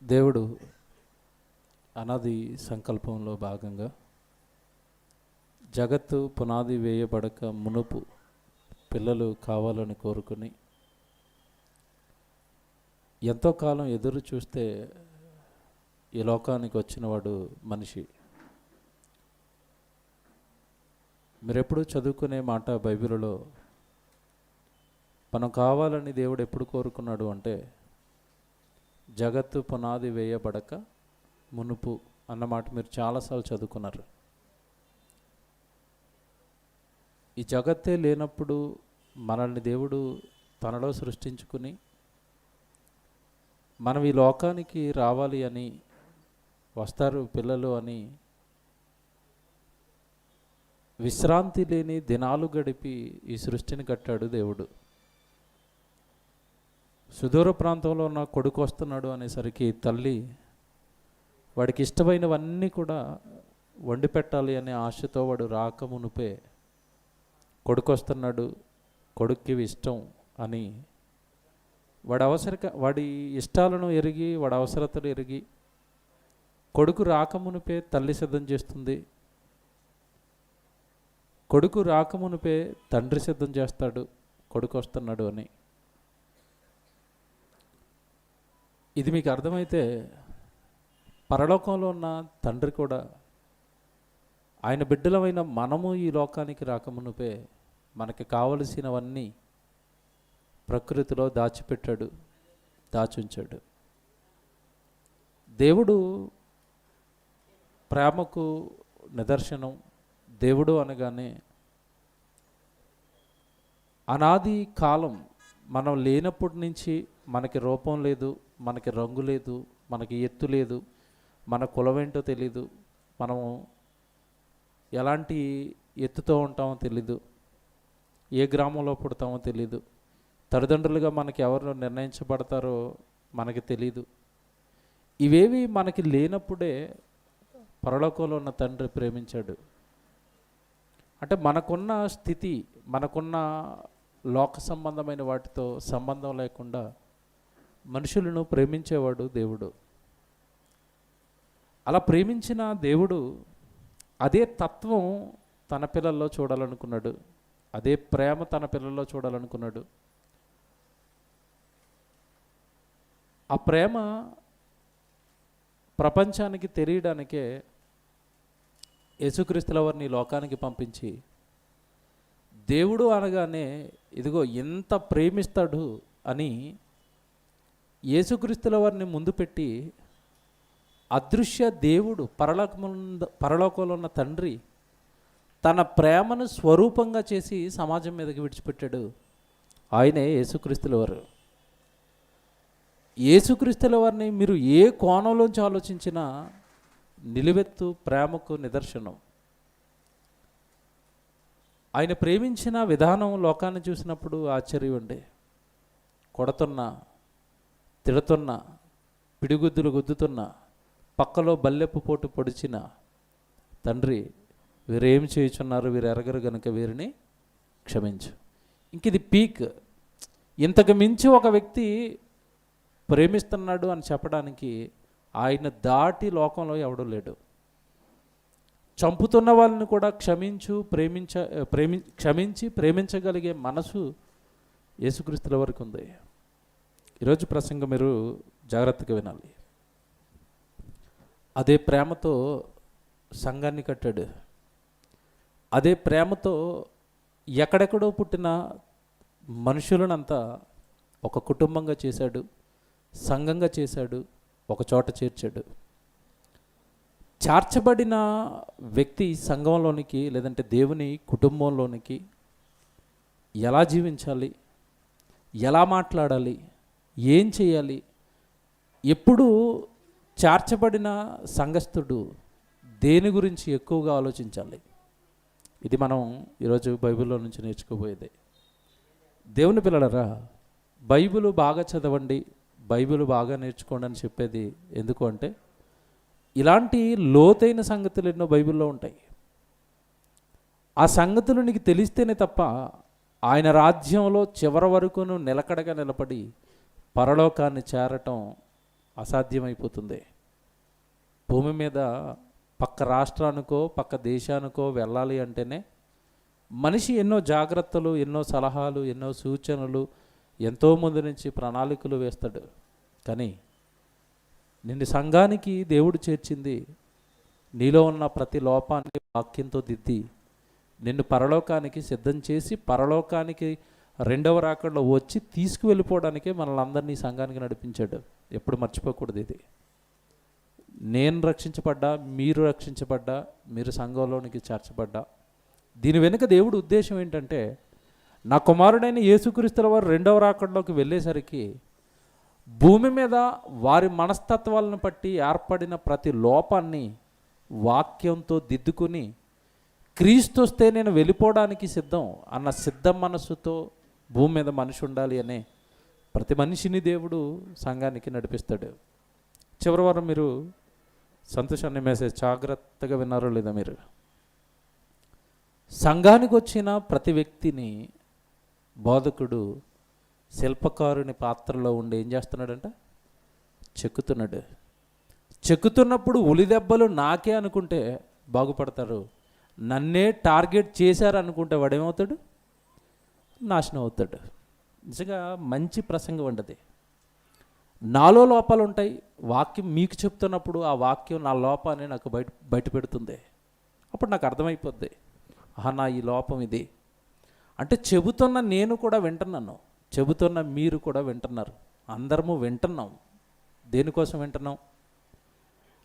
దేవుడు అనాది సంకల్పంలో భాగంగా జగత్తు పునాది వేయబడక మునుపు పిల్లలు కావాలని కోరుకుని ఎంతో కాలం ఎదురు చూస్తే ఈ లోకానికి వచ్చినవాడు మనిషి. మీరెప్పుడు చదువుకునే మాట బైబిల్లో మనం కావాలని దేవుడు ఎప్పుడు కోరుకున్నాడు అంటే జగత్తు పునాది వేయబడక మునుపు అన్నమాట మీరు చాలాసార్లు చదువుకున్నారు. ఈ జగత్తే లేనప్పుడు మనల్ని దేవుడు తనలో సృష్టించుకుని మనం ఈ లోకానికి రావాలి అని వస్తారు పిల్లలు అని విశ్రాంతి లేని దినాలు గడిపి ఈ సృష్టిని కట్టాడు దేవుడు. సుదూర ప్రాంతంలో ఉన్న కొడుకు వస్తున్నాడు అనేసరికి తల్లి వాడికి ఇష్టమైనవన్నీ కూడా వండి పెట్టాలి అనే ఆశతో వాడు రాకమునుపే కొడుకు వస్తున్నాడు, కొడుక్కి ఇష్టం అని వాడి ఇష్టాలను ఎరిగి వాడి అవసరతలు ఎరిగి కొడుకు రాకమునుపే తల్లి సిద్ధం చేస్తుంది. కొడుకు రాకమునుపే తండ్రి సిద్ధం చేస్తాడు కొడుకు వస్తున్నాడు అని. ఇది మీకు అర్థమైతే పరలోకంలో ఉన్న తండ్రి కూడా ఆయన బిడ్డలమైన మనము ఈ లోకానికి రాకమునుపే మనకి కావలసినవన్నీ ప్రకృతిలో దాచిపెట్టాడు, దాచుంచాడు. దేవుడు ప్రేమకు నిదర్శనం. దేవుడు అనగానే అనాది కాలం మనం లేనప్పటి నుంచి మనకి రూపం లేదు, మనకి రంగు లేదు, మనకి ఎత్తు లేదు, మన కులమేంటో తెలీదు, మనము ఎలాంటి ఎత్తుతో ఉంటామో తెలీదు, ఏ గ్రామంలో పుడతామో తెలీదు, తల్లిదండ్రులుగా మనకి ఎవరు నిర్ణయించబడతారో మనకి తెలీదు. ఇవేవి మనకి లేనప్పుడే పరలోకంలో ఉన్న తండ్రి ప్రేమించాడు. అంటే మనకున్న స్థితి, మనకున్న లోక సంబంధమైన వాటితో సంబంధం లేకుండా మనుషులను ప్రేమించేవాడు దేవుడు. అలా ప్రేమించిన దేవుడు అదే తత్వం తన పిల్లల్లో చూడాలనుకున్నాడు, అదే ప్రేమ తన పిల్లల్లో చూడాలనుకున్నాడు. ఆ ప్రేమ ప్రపంచానికి తెలియడానికే యేసుక్రీస్తుల వారిని లోకానికి పంపించి దేవుడు అనగానే ఇదిగో ఎంత ప్రేమిస్తాడు అని యేసుక్రీస్తుల వారిని ముందు పెట్టి అదృశ్య దేవుడు పరలోకంలో ఉన్న తండ్రి తన ప్రేమను స్వరూపంగా చేసి సమాజం మీదకి విడిచిపెట్టాడు. ఆయనే యేసుక్రీస్తుల వారు. యేసుక్రీస్తుల వారిని మీరు ఏ కోణంలోంచి ఆలోచించినా నిలువెత్తు ప్రేమకు నిదర్శనం. ఆయన ప్రేమించిన విధానం లోకాన్ని చూసినప్పుడు ఆశ్చర్యం ఉండే. కొడుతున్నా, తిడుతున్నా, పిడిగుద్దులు గుద్దుతున్నా, పక్కలో బల్లెప్పు పోటు పొడిచిన తండ్రి వీరేం చేయుచున్నారు, వీరు ఎరగరు గనుక వీరిని క్షమించు. ఇంక ఇది పీక్. ఇంతకు మించి ఒక వ్యక్తి ప్రేమిస్తున్నాడు అని చెప్పడానికి ఆయన దాటి లోకంలో ఎవడూ లేడు. చంపుతున్న వాళ్ళని కూడా క్షమించి ప్రేమించగలిగే మనసు యేసుక్రీస్తుల వరకు ఉంది. ఈరోజు ప్రసంగం మీరు జాగ్రత్తగా వినాలి. అదే ప్రేమతో సంఘాన్ని కట్టాడు. అదే ప్రేమతో ఎక్కడెక్కడో పుట్టిన మనుషులనంతా ఒక కుటుంబంగా చేశాడు, సంఘంగా చేశాడు, ఒక చోట చేర్చాడు. చేర్చబడిన వ్యక్తి సంఘంలోనికి లేదంటే దేవుని కుటుంబంలోనికి ఎలా జీవించాలి, ఎలా మాట్లాడాలి, ఏం చేయాలి, ఎప్పుడు చేర్చబడిన సంఘస్థుడు దేని గురించి ఎక్కువగా ఆలోచించాలి, ఇది మనం ఈరోజు బైబిల్లో నుంచి నేర్చుకోబోయేదే. దేవుని పిల్లలరా, బైబిల్ బాగా చదవండి, బైబిల్ బాగా నేర్చుకోండి అని చెప్పేది ఎందుకు అంటే ఇలాంటి లోతైన సంగతులు ఎన్నో బైబిల్లో ఉంటాయి. ఆ సంగతులు నీకు తెలిస్తేనే తప్ప ఆయన రాజ్యంలో చివరి వరకును నిలకడగా నిలబడి పరలోకాన్ని చేరటం అసాధ్యమైపోతుంది. భూమి మీద పక్క రాష్ట్రానికో పక్క దేశానికో వెళ్ళాలి అంటేనే మనిషి ఎన్నో జాగ్రత్తలు, ఎన్నో సలహాలు, ఎన్నో సూచనలు, ఎంతోమంది నుంచి ప్రణాళికలు వేస్తాడు. కానీ నిన్ను సంఘానికి దేవుడు చేర్చింది నీలో ఉన్న ప్రతి లోపాన్ని వాక్యంతో దిద్ది నిన్ను పరలోకానికి సిద్ధం చేసి పరలోకానికి రెండవ రాకడలో వచ్చి తీసుకువెళ్ళిపోవడానికే మనల్ని అందరినీ సంఘానికి నడిపించాడు. ఎప్పుడు మర్చిపోకూడదు ఇది. నేను రక్షించబడ్డా, మీరు రక్షించబడ్డా, మీరు సంఘంలోనికి చేర్చబడ్డా, దీని వెనుక దేవుడి ఉద్దేశం ఏంటంటే నా కుమారుడైన యేసుక్రీస్తుల వారు రెండవ రాకడలోకి వెళ్ళేసరికి భూమి మీద వారి మనస్తత్వాలను బట్టి ఏర్పడిన ప్రతి లోపాన్ని వాక్యంతో దిద్దుకుని క్రీస్తు వస్తే నేను వెళ్ళిపోవడానికి సిద్ధం అన్న సిద్ధం మనస్సుతో భూమి మీద మనిషి ఉండాలి అనే ప్రతి మనిషిని దేవుడు సంఘానికి నడిపిస్తాడు. చివరి వారం మీరు సంతోషాన్ని మెసేజ్ జాగ్రత్తగా విన్నారో లేదా? మీరు సంఘానికి వచ్చిన ప్రతి వ్యక్తిని బోధకుడు శిల్పకారుని పాత్రలో ఉండి ఏం చేస్తున్నాడంట? చెక్కుతున్నాడు. చెక్కుతున్నప్పుడు ఉలిదెబ్బలు నాకే అనుకుంటే బాగుపడతారు, నన్నే టార్గెట్ చేశారు అనుకుంటే వాడేమవుతాడు? నాశనం అవుతాడు. నిజంగా మంచి ప్రసంగం ఉండదు. నాలో లోపాలు ఉంటాయి, వాక్యం మీకు చెప్తున్నప్పుడు ఆ వాక్యం నా లోపాన్ని నాకు బయట పెడుతుంది. అప్పుడు నాకు అర్థమైపోద్ది, ఆహా నా ఈ లోపం ఇది. అంటే చెబుతున్న నేను కూడా వింటున్నాను, చెబుతున్న మీరు కూడా వింటున్నారు, అందరము వింటున్నాం. దేనికోసం వింటున్నాం?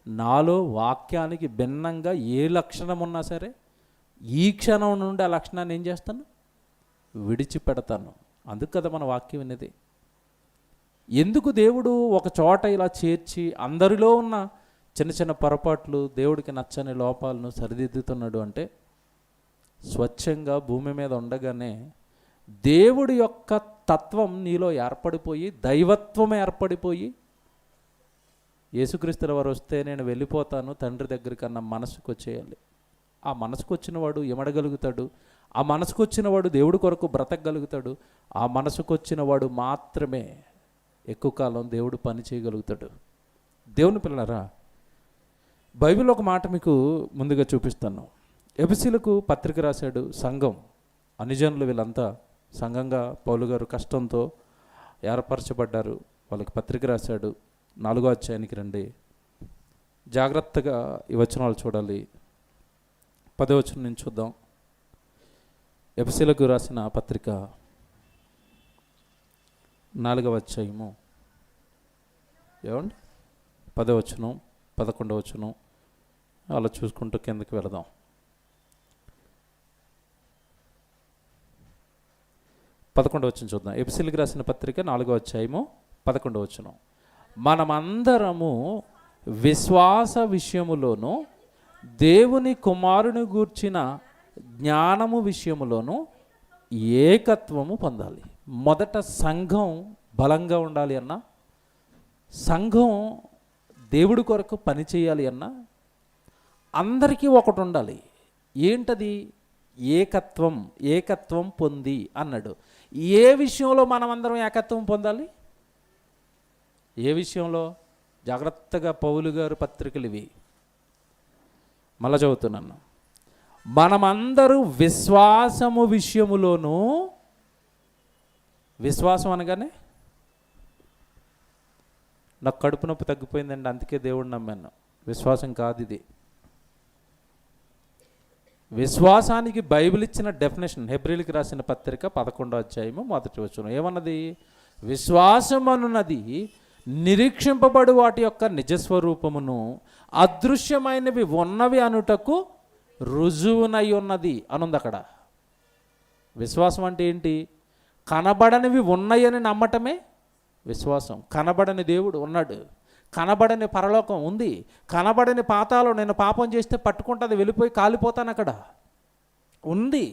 నాలో వాక్యానికి భిన్నంగా ఏ లక్షణం ఉన్నా సరే ఈ క్షణం నుండి ఆ లక్షణాన్ని ఏం చేస్తాను? విడిచిపెడతాను. అందుకు కదా మన వాక్యం వినేది. ఎందుకు దేవుడు ఒక చోట ఇలా చేర్చి అందరిలో ఉన్న చిన్న చిన్న పొరపాట్లు, దేవుడికి నచ్చని లోపాలను సరిదిద్దుతున్నాడు అంటే స్వచ్ఛంగా భూమి మీద ఉండగానే దేవుడి యొక్క తత్వం నీలో ఏర్పడిపోయి, దైవత్వం ఏర్పడిపోయి, యేసుక్రీస్తుల వారు వస్తే నేను వెళ్ళిపోతాను తండ్రి దగ్గరికి అన్న మనసుకు వచ్చేయాలి. ఆ మనసుకు వచ్చినవాడు ఎమడగలుగుతాడు, ఆ మనసుకు వచ్చినవాడు దేవుడి కొరకు బ్రతకగలుగుతాడు. ఆ మనసుకు వచ్చినవాడు మాత్రమే ఎక్కువ కాలం దేవుడు పని చేయగలుగుతాడు. దేవుని పిల్లలారా, బైబిల్ ఒక మాట మీకు ముందుగా చూపిస్తాను. ఎఫెసీయులకు పత్రిక రాశాడు సంఘం, అనుజనులు వీళ్ళంతా సంఘంగా పౌలు గారు కష్టంతో ఏర్పరచబడ్డారు. వాళ్ళకి పత్రిక రాశాడు. 4వ అధ్యాయానికి రండి, జాగ్రత్తగా ఈ వచనాలు చూడాలి. 10వ వచనం నుంచి చూద్దాం. ఎఫెసీయులకు రాసిన పత్రిక 4వ అధ్యాయము ఏమండి 10వ వచనం 11వ వచనం అలా చూసుకుంటూ కిందకి వెళదాం. పదకొండవ వచనం చూద్దాం. ఎఫెసీయులకు రాసిన పత్రిక 4వ అధ్యాయము 11వ వచనం. మనమందరము విశ్వాస విషయములోను దేవుని కుమారుని గూర్చిన జ్ఞానము విషయములోను ఏకత్వము పొందాలి. మొదట సంఘం బలంగా ఉండాలి అన్నా, సంఘం దేవుడి కొరకు పని చేయాలి అన్నా అందరికీ ఒకటి ఉండాలి. ఏంటది? ఏకత్వం పొంది అన్నాడు. ఏ విషయంలో మనమందరం ఏకత్వం పొందాలి? ఏ విషయంలో? జాగ్రత్తగా పౌలు గారు పత్రికలు ఇవి మళ్ళా చదువుతున్నాను. మనమందరూ విశ్వాసము విషయములోనూ, విశ్వాసం అనగానే నాకు కడుపు నొప్పి తగ్గిపోయిందండి అందుకే దేవుడు నమ్మాను. విశ్వాసం కాదు ఇది. విశ్వాసానికి బైబిల్ ఇచ్చిన డెఫినేషన్ హెబ్రీయులకు రాసిన పత్రిక 11వ అధ్యాయము 1వ వచనం ఏమన్నది? విశ్వాసం అనున్నది నిరీక్షింపబడు వాటి యొక్క నిజస్వరూపమును అదృశ్యమైనవి ఉన్నవి అనుటకు రుజువునై ఉన్నది అనుంది అక్కడ. విశ్వాసం అంటే ఏంటి? కనబడనివి ఉన్నాయని నమ్మటమే విశ్వాసం. కనబడని దేవుడు ఉన్నాడు, కనబడని పరలోకం ఉంది, కనబడని పాతాళం నేను పాపం చేస్తే పట్టుకుంటుంది వెళ్ళిపోయి కాలిపోతాను అక్కడ ఉంది.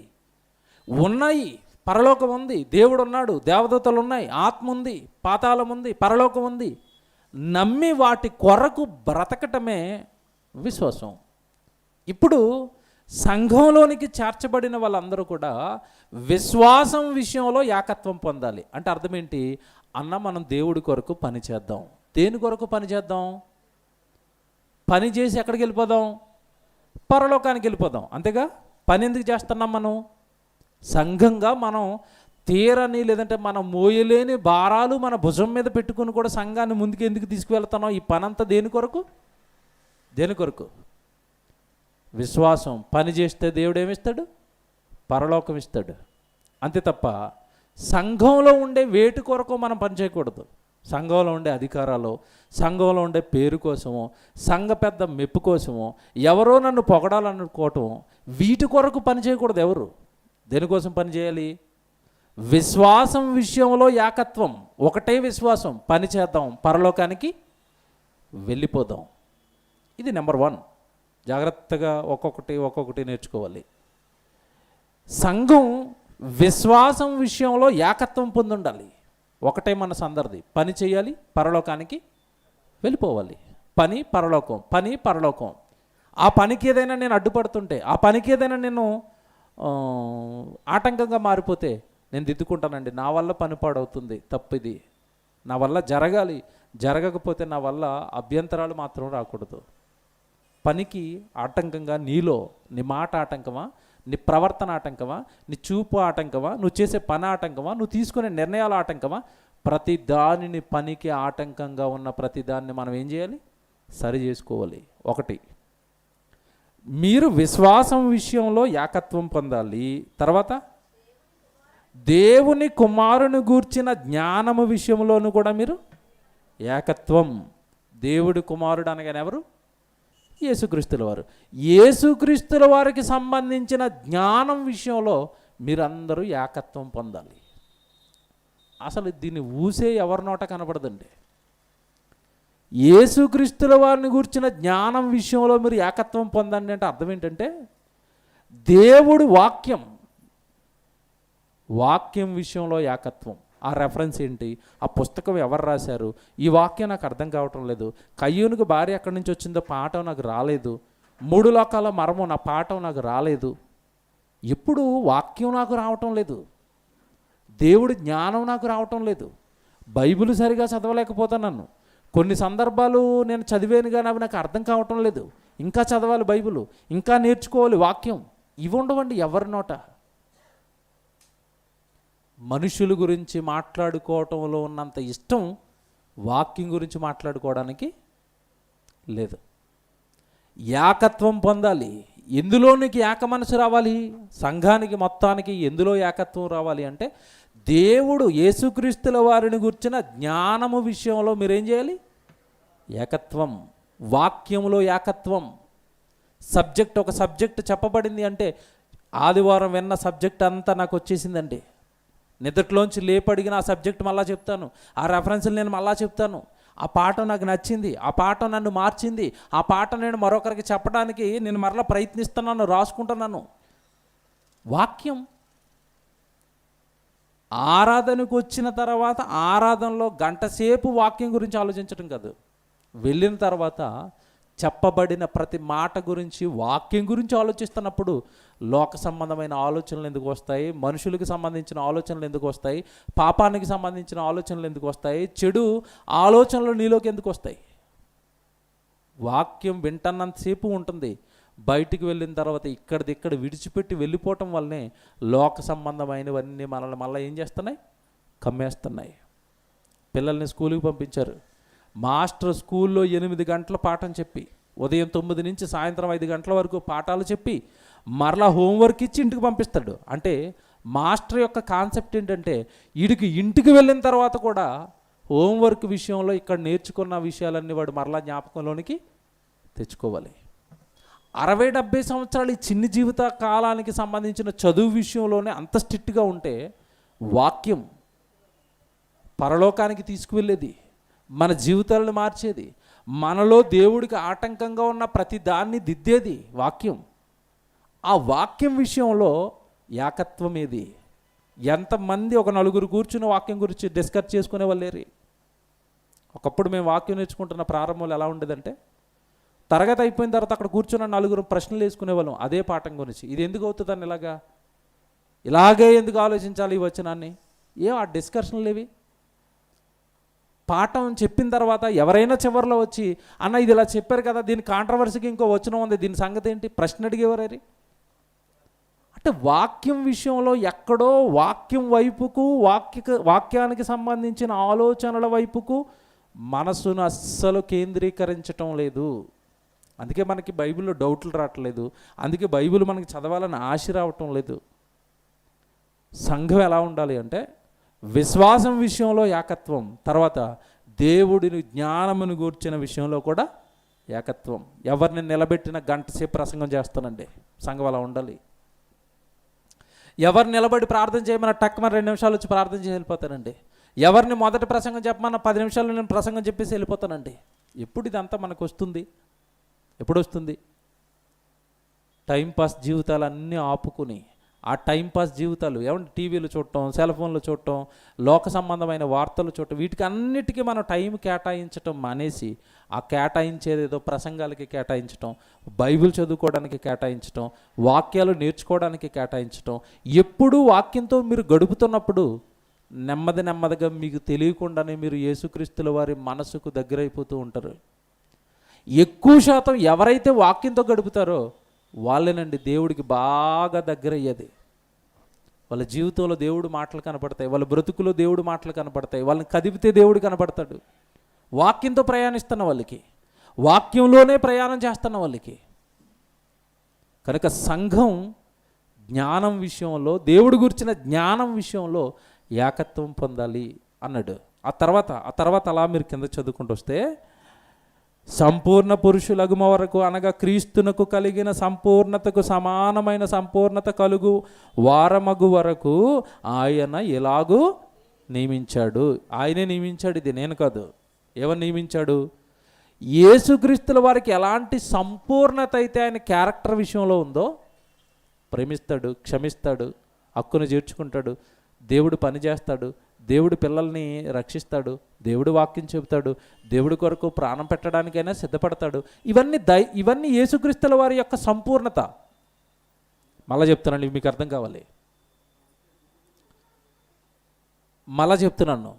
ఉన్నాయి, పరలోకం ఉంది, దేవుడు ఉన్నాడు, దేవదూతలు ఉన్నాయి, ఆత్మ ఉంది, పాతాళం ఉంది, పరలోకం ఉంది. నమ్మి వాటి కొరకు బ్రతకటమే విశ్వాసం. ఇప్పుడు సంఘంలోనికి చేర్చబడిన వాళ్ళందరూ కూడా విశ్వాసం విషయంలో ఏకత్వం పొందాలి. అంటే అర్థం ఏంటి? అన్న మనం దేవుడి కొరకు పని చేద్దాం, దేని కొరకు పని చేద్దాం? పని చేసి ఎక్కడికి వెళ్ళిపోదాం? పరలోకానికి వెళ్ళిపోదాం. అంతేగా? పని ఎందుకు చేస్తున్నాం మనం? సంఘంగా మనం తీరని, లేదంటే మనం మోయలేని భారాలు మన భుజం మీద పెట్టుకుని కూడా సంఘాన్ని ముందుకు ఎందుకు తీసుకువెళ్తున్నాం? ఈ పని అంతా దేని కొరకు? దేని కొరకు? విశ్వాసం. పని చేస్తే దేవుడు ఏమిస్తాడు? పరలోకం ఇస్తాడు. అంతే తప్ప సంఘంలో ఉండే వేటి కొరకు మనం పని చేయకూడదు. సంఘంలో ఉండే అధికారాలు, సంఘంలో ఉండే పేరు కోసమో, సంఘ పెద్ద మెప్పు కోసమో, ఎవరో నన్ను పొగడాలనుకోవటం, వీటి కొరకు పని చేయకూడదు. ఎవరు దేనికోసం పని చేయాలి? విశ్వాసం విషయంలో ఏకత్వం. ఒకటే విశ్వాసం. పని చేద్దాం, పరలోకానికి వెళ్ళిపోదాం. ఇది నెంబర్ 1. జాగ్రత్తగా ఒక్కొక్కటి నేర్చుకోవాలి. సంఘం విశ్వాసం విషయంలో ఏకత్వం పొంది ఉండాలి. ఒకటే మనసు అందరిది. పని చేయాలి, పరలోకానికి వెళ్ళిపోవాలి. పని పరలోకం, పని పరలోకం. ఆ పనికి ఏదైనా నేను అడ్డుపడుతుంటే, ఆ పనికి ఏదైనా నేను ఆటంకంగా మారిపోతే నేను దిద్దుకుంటానండి. నా వల్ల పని పాడవుతుంది, తప్పిది. నా వల్ల జరగాలి, జరగకపోతే నా వల్ల అభ్యంతరాలు మాత్రం రాకూడదు. పనికి ఆటంకంగా నీలో నీ మాట ఆటంకమా, నీ ప్రవర్తన ఆటంకమా, నీ చూపు ఆటంకమా, నువ్వు చేసే పని ఆటంకమా, నువ్వు తీసుకునే నిర్ణయాలు ఆటంకమా, ప్రతి దానిని, పనికి ఆటంకంగా ఉన్న ప్రతి దాన్ని మనం ఏం చేయాలి? సరి చేసుకోవాలి. 1, మీరు విశ్వాసం విషయంలో ఏకత్వం పొందాలి. తర్వాత దేవుని కుమారుని గూర్చిన జ్ఞానము విషయంలోనూ కూడా మీరు ఏకత్వం. దేవుడి కుమారుడు అనగానే ఎవరు? యేసుక్రీస్తుల వారు. యేసుక్రీస్తుల వారికి సంబంధించిన జ్ఞానం విషయంలో మీరందరూ ఏకత్వం పొందాలి. అసలు దీన్ని ఊసే ఎవరి నోట కనపడదండి. యేసుక్రీస్తుల వారిని గురించిన జ్ఞానం విషయంలో మీరు ఏకత్వం పొందండి అంటే అర్థం ఏంటంటే, దేవుడు వాక్యం విషయంలో ఏకత్వం. ఆ రెఫరెన్స్ ఏంటి? ఆ పుస్తకం ఎవరు రాశారు? ఈ వాక్యం నాకు అర్థం కావటం లేదు. కయ్యూనికి భార్య ఎక్కడి నుంచి వచ్చిందో పాఠం నాకు రాలేదు. 3 లోకాల మర్మం నా పాఠం నాకు రాలేదు. ఎప్పుడు వాక్యం నాకు రావటం లేదు, దేవుడి జ్ఞానం నాకు రావటం లేదు, బైబిల్ సరిగా చదవలేకపోతున్నాను. కొన్ని సందర్భాలు నేను చదివాను కానీ అవి నాకు అర్థం కావటం లేదు. ఇంకా చదవాలి బైబిల్, ఇంకా నేర్చుకోవాలి వాక్యం. ఇవి ఉండవండి ఎవరి నోట. మనుషుల గురించి మాట్లాడుకోవటంలో ఉన్నంత ఇష్టం వాక్యం గురించి మాట్లాడుకోవడానికి లేదు. ఏకత్వం పొందాలి. ఎందులో నీకు ఏక మనసు రావాలి? సంఘానికి మొత్తానికి ఎందులో ఏకత్వం రావాలి అంటే, దేవుడు యేసుక్రీస్తుల వారిని గురించిన జ్ఞానము విషయంలో మీరేం చేయాలి? ఏకత్వం. వాక్యంలో ఏకత్వం. ఒక సబ్జెక్ట్ చెప్పబడింది అంటే, ఆదివారం విన్న సబ్జెక్ట్ అంతా నాకు వచ్చేసిందండి. నిద్రలోంచి లేపడిగిన ఆ సబ్జెక్ట్ మళ్ళా చెప్తాను, ఆ రెఫరెన్స్లు నేను మళ్ళా చెప్తాను. ఆ పాఠం నాకు నచ్చింది, ఆ పాఠం నన్ను మార్చింది, ఆ పాఠం నేను మరొకరికి చెప్పడానికి నేను మరలా ప్రయత్నిస్తున్నాను, రాసుకుంటున్నాను. వాక్యం. ఆరాధనకు వచ్చిన తర్వాత ఆరాధనలో గంటసేపు వాక్యం గురించి ఆలోచించడం కాదు. వెళ్ళిన తర్వాత చెప్పబడిన ప్రతి మాట గురించి, వాక్యం గురించి ఆలోచిస్తున్నప్పుడు లోక సంబంధమైన ఆలోచనలు ఎందుకు వస్తాయి? మనుషులకు సంబంధించిన ఆలోచనలు ఎందుకు వస్తాయి? పాపానికి సంబంధించిన ఆలోచనలు ఎందుకు వస్తాయి? చెడు ఆలోచనలు నీలోకి ఎందుకు వస్తాయి? వాక్యం వింటన్నంతసేపు ఉంటుంది. బయటికి వెళ్ళిన తర్వాత ఇక్కడ విడిచిపెట్టి వెళ్ళిపోవటం వల్లనే లోక సంబంధమైనవన్నీ మనల్ని మళ్ళీ ఏం చేస్తున్నాయి? కమ్మేస్తున్నాయి. పిల్లల్ని స్కూల్కి పంపించారు. మాస్టర్ స్కూల్లో 8 గంటల పాఠం చెప్పి, ఉదయం 9 నుంచి సాయంత్రం 5 గంటల వరకు పాఠాలు చెప్పి, మరలా హోంవర్క్ ఇచ్చి ఇంటికి పంపిస్తాడు. అంటే మాస్టర్ యొక్క కాన్సెప్ట్ ఏంటంటే, వీడికి ఇంటికి వెళ్ళిన తర్వాత కూడా హోంవర్క్ విషయంలో ఇక్కడ నేర్చుకున్న విషయాలన్నీ వాడు మరలా జ్ఞాపకంలోనికి తెచ్చుకోవాలి. 60-70 సంవత్సరాలు ఈ చిన్ని జీవిత కాలానికి సంబంధించిన చదువు విషయంలోనే అంత స్ట్రిక్ట్గా ఉంటే, వాక్యం పరలోకానికి తీసుకువెళ్ళేది, మన జీవితాలను మార్చేది, మనలో దేవుడికి ఆటంకంగా ఉన్న ప్రతి దాన్ని దిద్దేది వాక్యం. ఆ వాక్యం విషయంలో ఏకత్వం ఏది? ఎంతమంది ఒక 4 కూర్చుని వాక్యం గురించి డిస్కస్ చేసుకునే వాళ్ళేరి. ఒకప్పుడు మేము వాక్యం నేర్చుకుంటున్న ప్రారంభంలో ఎలా ఉండేదంటే, తరగతి అయిపోయిన తర్వాత అక్కడ కూర్చున్న 4 ప్రశ్నలు వేసుకునేవాళ్ళం అదే పాఠం గురించి. ఇది ఎందుకు అవుతుందని ఇలాగే ఎందుకు ఆలోచించాలి ఈ వచనాన్ని? ఆ డిస్కషన్లు ఏవి? పాఠం చెప్పిన తర్వాత ఎవరైనా చివరిలో వచ్చి అన్న ఇది ఇలా చెప్పారు కదా, దీని కాంట్రవర్సీకి ఇంకో వచనం ఉంది, దీని సంగతి ఏంటి ప్రశ్న అడిగేవారు. అంటే వాక్యం విషయంలో ఎక్కడో వాక్యం వైపుకు వాక్యానికి సంబంధించిన ఆలోచనల వైపుకు మనసును అస్సలు కేంద్రీకరించటం లేదు. అందుకే మనకి బైబిల్లో డౌట్లు రావట్లేదు, అందుకే బైబిల్ మనకి చదవాలని ఆశ రావటం లేదు. సంఘం ఎలా ఉండాలి అంటే విశ్వాసం విషయంలో ఏకత్వం, తర్వాత దేవుడిని జ్ఞానమును గూర్చిన విషయంలో కూడా ఏకత్వం. ఎవరిని నిలబెట్టిన గంట సేపు ప్రసంగం చేస్తానండి, సంఘం అలా ఉండాలి. ఎవరు నిలబడి ప్రార్థన చేయమన్నా టక్కుమని 2 నిమిషాలు వచ్చి ప్రార్థన చేసి వెళ్ళిపోతానండి. ఎవరిని మొదటి ప్రసంగం చెప్పమన్నా 10 నిమిషాలు నేను ప్రసంగం చెప్పేసి వెళ్ళిపోతానండి. ఎప్పుడు ఇదంతా మనకు వస్తుంది? ఎప్పుడు వస్తుంది? టైంపాస్ జీవితాలు అన్నీ ఆపుకుని ఆ టైంపాస్ జీవితాలు ఏమంటే టీవీలు చూడటం, సెల్ ఫోన్లు చూడటం, లోక సంబంధమైన వార్తలు చూడటం, వీటికి అన్నిటికీ మనం టైం కేటాయించటం మానేసి ఆ కేటాయించేదేదో ప్రసంగాలకి కేటాయించటం, బైబిల్ చదువుకోవడానికి కేటాయించటం, వాక్యాలు నేర్చుకోవడానికి కేటాయించటం. ఎప్పుడూ వాక్యంతో మీరు గడుపుతున్నప్పుడు నెమ్మదిగా మీకు తెలియకుండానే మీరు యేసుక్రీస్తుల వారి మనసుకు దగ్గరైపోతూ ఉంటారు. ఎక్కువ శాతం ఎవరైతే వాక్యంతో గడుపుతారో వాళ్ళేనండి దేవుడికి బాగా దగ్గర అయ్యేది. వాళ్ళ జీవితంలో దేవుడు మాటలు కనపడతాయి, వాళ్ళ బ్రతుకులో దేవుడు మాటలు కనపడతాయి, వాళ్ళని కదిపితే దేవుడు కనపడతాడు. వాక్యంతో ప్రయాణిస్తున్న వాళ్ళకి, వాక్యంలోనే ప్రయాణం చేస్తున్న వాళ్ళకి. కనుక సంఘం జ్ఞానం విషయంలో, దేవుడి గురించిన జ్ఞానం విషయంలో ఏకత్వం పొందాలి అన్నాడు. ఆ తర్వాత అలా మీరు కింద చదువుకుంటూ వస్తే సంపూర్ణ పురుషులగుమ వరకు అనగా క్రీస్తునకు కలిగిన సంపూర్ణతకు సమానమైన సంపూర్ణత కలుగు వారమగు వరకు ఆయన ఎలాగూ నియమించాడు. ఆయనే నియమించాడు, ఇది నేను కాదు. ఎవరు నియమించాడు? యేసుక్రీస్తుల వారికి ఎలాంటి సంపూర్ణత అయితే ఆయన క్యారెక్టర్ విషయంలో ఉందో, ప్రేమిస్తాడు, క్షమిస్తాడు, హక్కును చేర్చుకుంటాడు, దేవుడు పని చేస్తాడు, దేవుడు పిల్లల్ని రక్షిస్తాడు, దేవుడు వాక్యం చెబుతాడు, దేవుడి కొరకు ప్రాణం పెట్టడానికైనా సిద్ధపడతాడు. ఇవన్నీ యేసుక్రీస్తుల వారి యొక్క సంపూర్ణత. మళ్ళా చెప్తున్నాను, మీకు అర్థం కావాలి. మళ్ళా చెప్తున్నాను,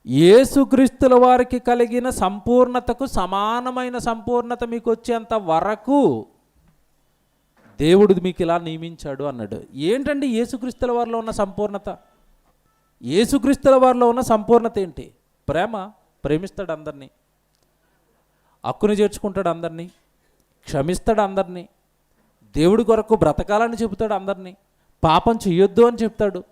యేసుక్రీస్తుల వారికి కలిగిన సంపూర్ణతకు సమానమైన సంపూర్ణత మీకు వచ్చేంత వరకు దేవుడు మీకు ఇలా నియమించాడు అన్నాడు. ఏంటండి యేసుక్రీస్తుల వారిలో ఉన్న సంపూర్ణత? యేసుక్రీస్తుల వారిలో ఉన్న సంపూర్ణత ఏంటి? ప్రేమిస్తాడు అందరినీ, హక్కును చేర్చుకుంటాడు అందరినీ, క్షమిస్తాడు అందరినీ, దేవుడి కొరకు బ్రతకాలని చెబుతాడు అందరినీ, పాపం చెయ్యొద్దు అని చెప్తాడు,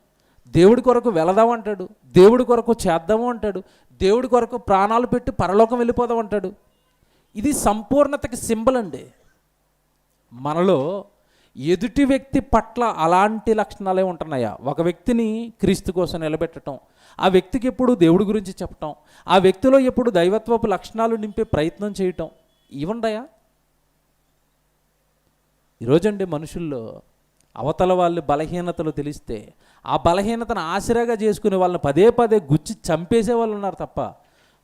దేవుడి కొరకు వెళదాం అంటాడు, దేవుడి కొరకు చేద్దాము అంటాడు, దేవుడి కొరకు ప్రాణాలు పెట్టి పరలోకం వెళ్ళిపోదాం అంటాడు. ఇది సంపూర్ణతకి సింబల్ అండి. మనలో ఎదుటి వ్యక్తి పట్ల అలాంటి లక్షణాలే ఉంటున్నాయా? ఒక వ్యక్తిని క్రీస్తు కోసం నిలబెట్టడం, ఆ వ్యక్తికి ఎప్పుడు దేవుడి గురించి చెప్పటం, ఆ వ్యక్తిలో ఎప్పుడు దైవత్వపు లక్షణాలు నింపే ప్రయత్నం చేయటం, ఇవండయా? ఈరోజండి మనుషుల్లో అవతల వాళ్ళ బలహీనతలు తెలిస్తే ఆ బలహీనతను ఆసరాగా చేసుకునే వాళ్ళని పదే గుచ్చి చంపేసే వాళ్ళు ఉన్నారు తప్ప,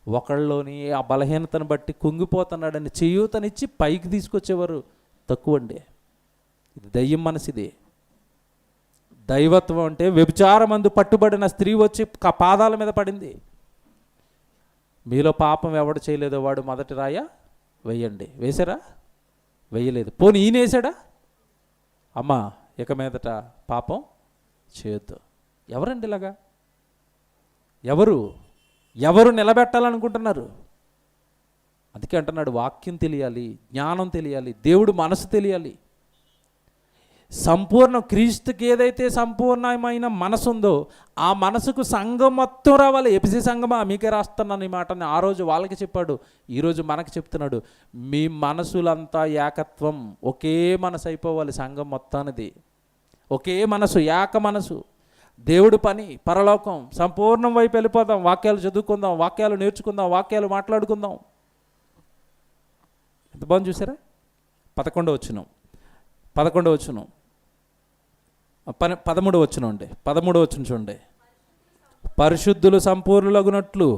ఒకళ్ళలోని ఆ బలహీనతను బట్టి కుంగిపోతున్నాడని చేయూతనిచ్చి పైకి తీసుకొచ్చేవారు తక్కువండి. ఇది దయ్యం మనసిది. దైవత్వం అంటే వ్యభిచారమందు పట్టుబడిన స్త్రీ వచ్చి పాదాల మీద పడింది. మీలో పాపం ఎవడు చేయలేదో వాడు మొదటి రాయ వేయండి. వేశారా? వేయలేదు. పోనీ ఈయన వేసాడా? అమ్మా ఇక మీదట పాపం చేయొద్దు. ఎవరండి ఇలాగా? ఎవరు నిలబెట్టాలనుకుంటున్నారు? అందుకే అంటున్నాడు, వాక్యం తెలియాలి, జ్ఞానం తెలియాలి, దేవుడు మనసు తెలియాలి. క్రీస్తుకి ఏదైతే సంపూర్ణమైన మనసు ఉందో ఆ మనసుకు సంఘం మొత్తం రావాలి. ఎపిసి సంఘమా మీకే రాస్తున్నాను ఈ మాటని. ఆ రోజు వాళ్ళకి చెప్పాడు, ఈరోజు మనకి చెప్తున్నాడు. మీ మనసులంతా ఏకత్వం, ఒకే మనసు అయిపోవాలి. సంఘం మొత్తానిది ఒకే మనసు, ఏక మనసు. దేవుడు పని, పరలోకం, సంపూర్ణం వైపు వెళ్ళిపోదాం. వాక్యాలు చదువుకుందాం, వాక్యాలు నేర్చుకుందాం, వాక్యాలు మాట్లాడుకుందాం. ఎంత బాగుంది చూసారా? 11వ వచనం 13వ వచనం అండి. 13వ వచనం చూడండి. పరిశుద్ధులు సంపూర్ణులగునట్లు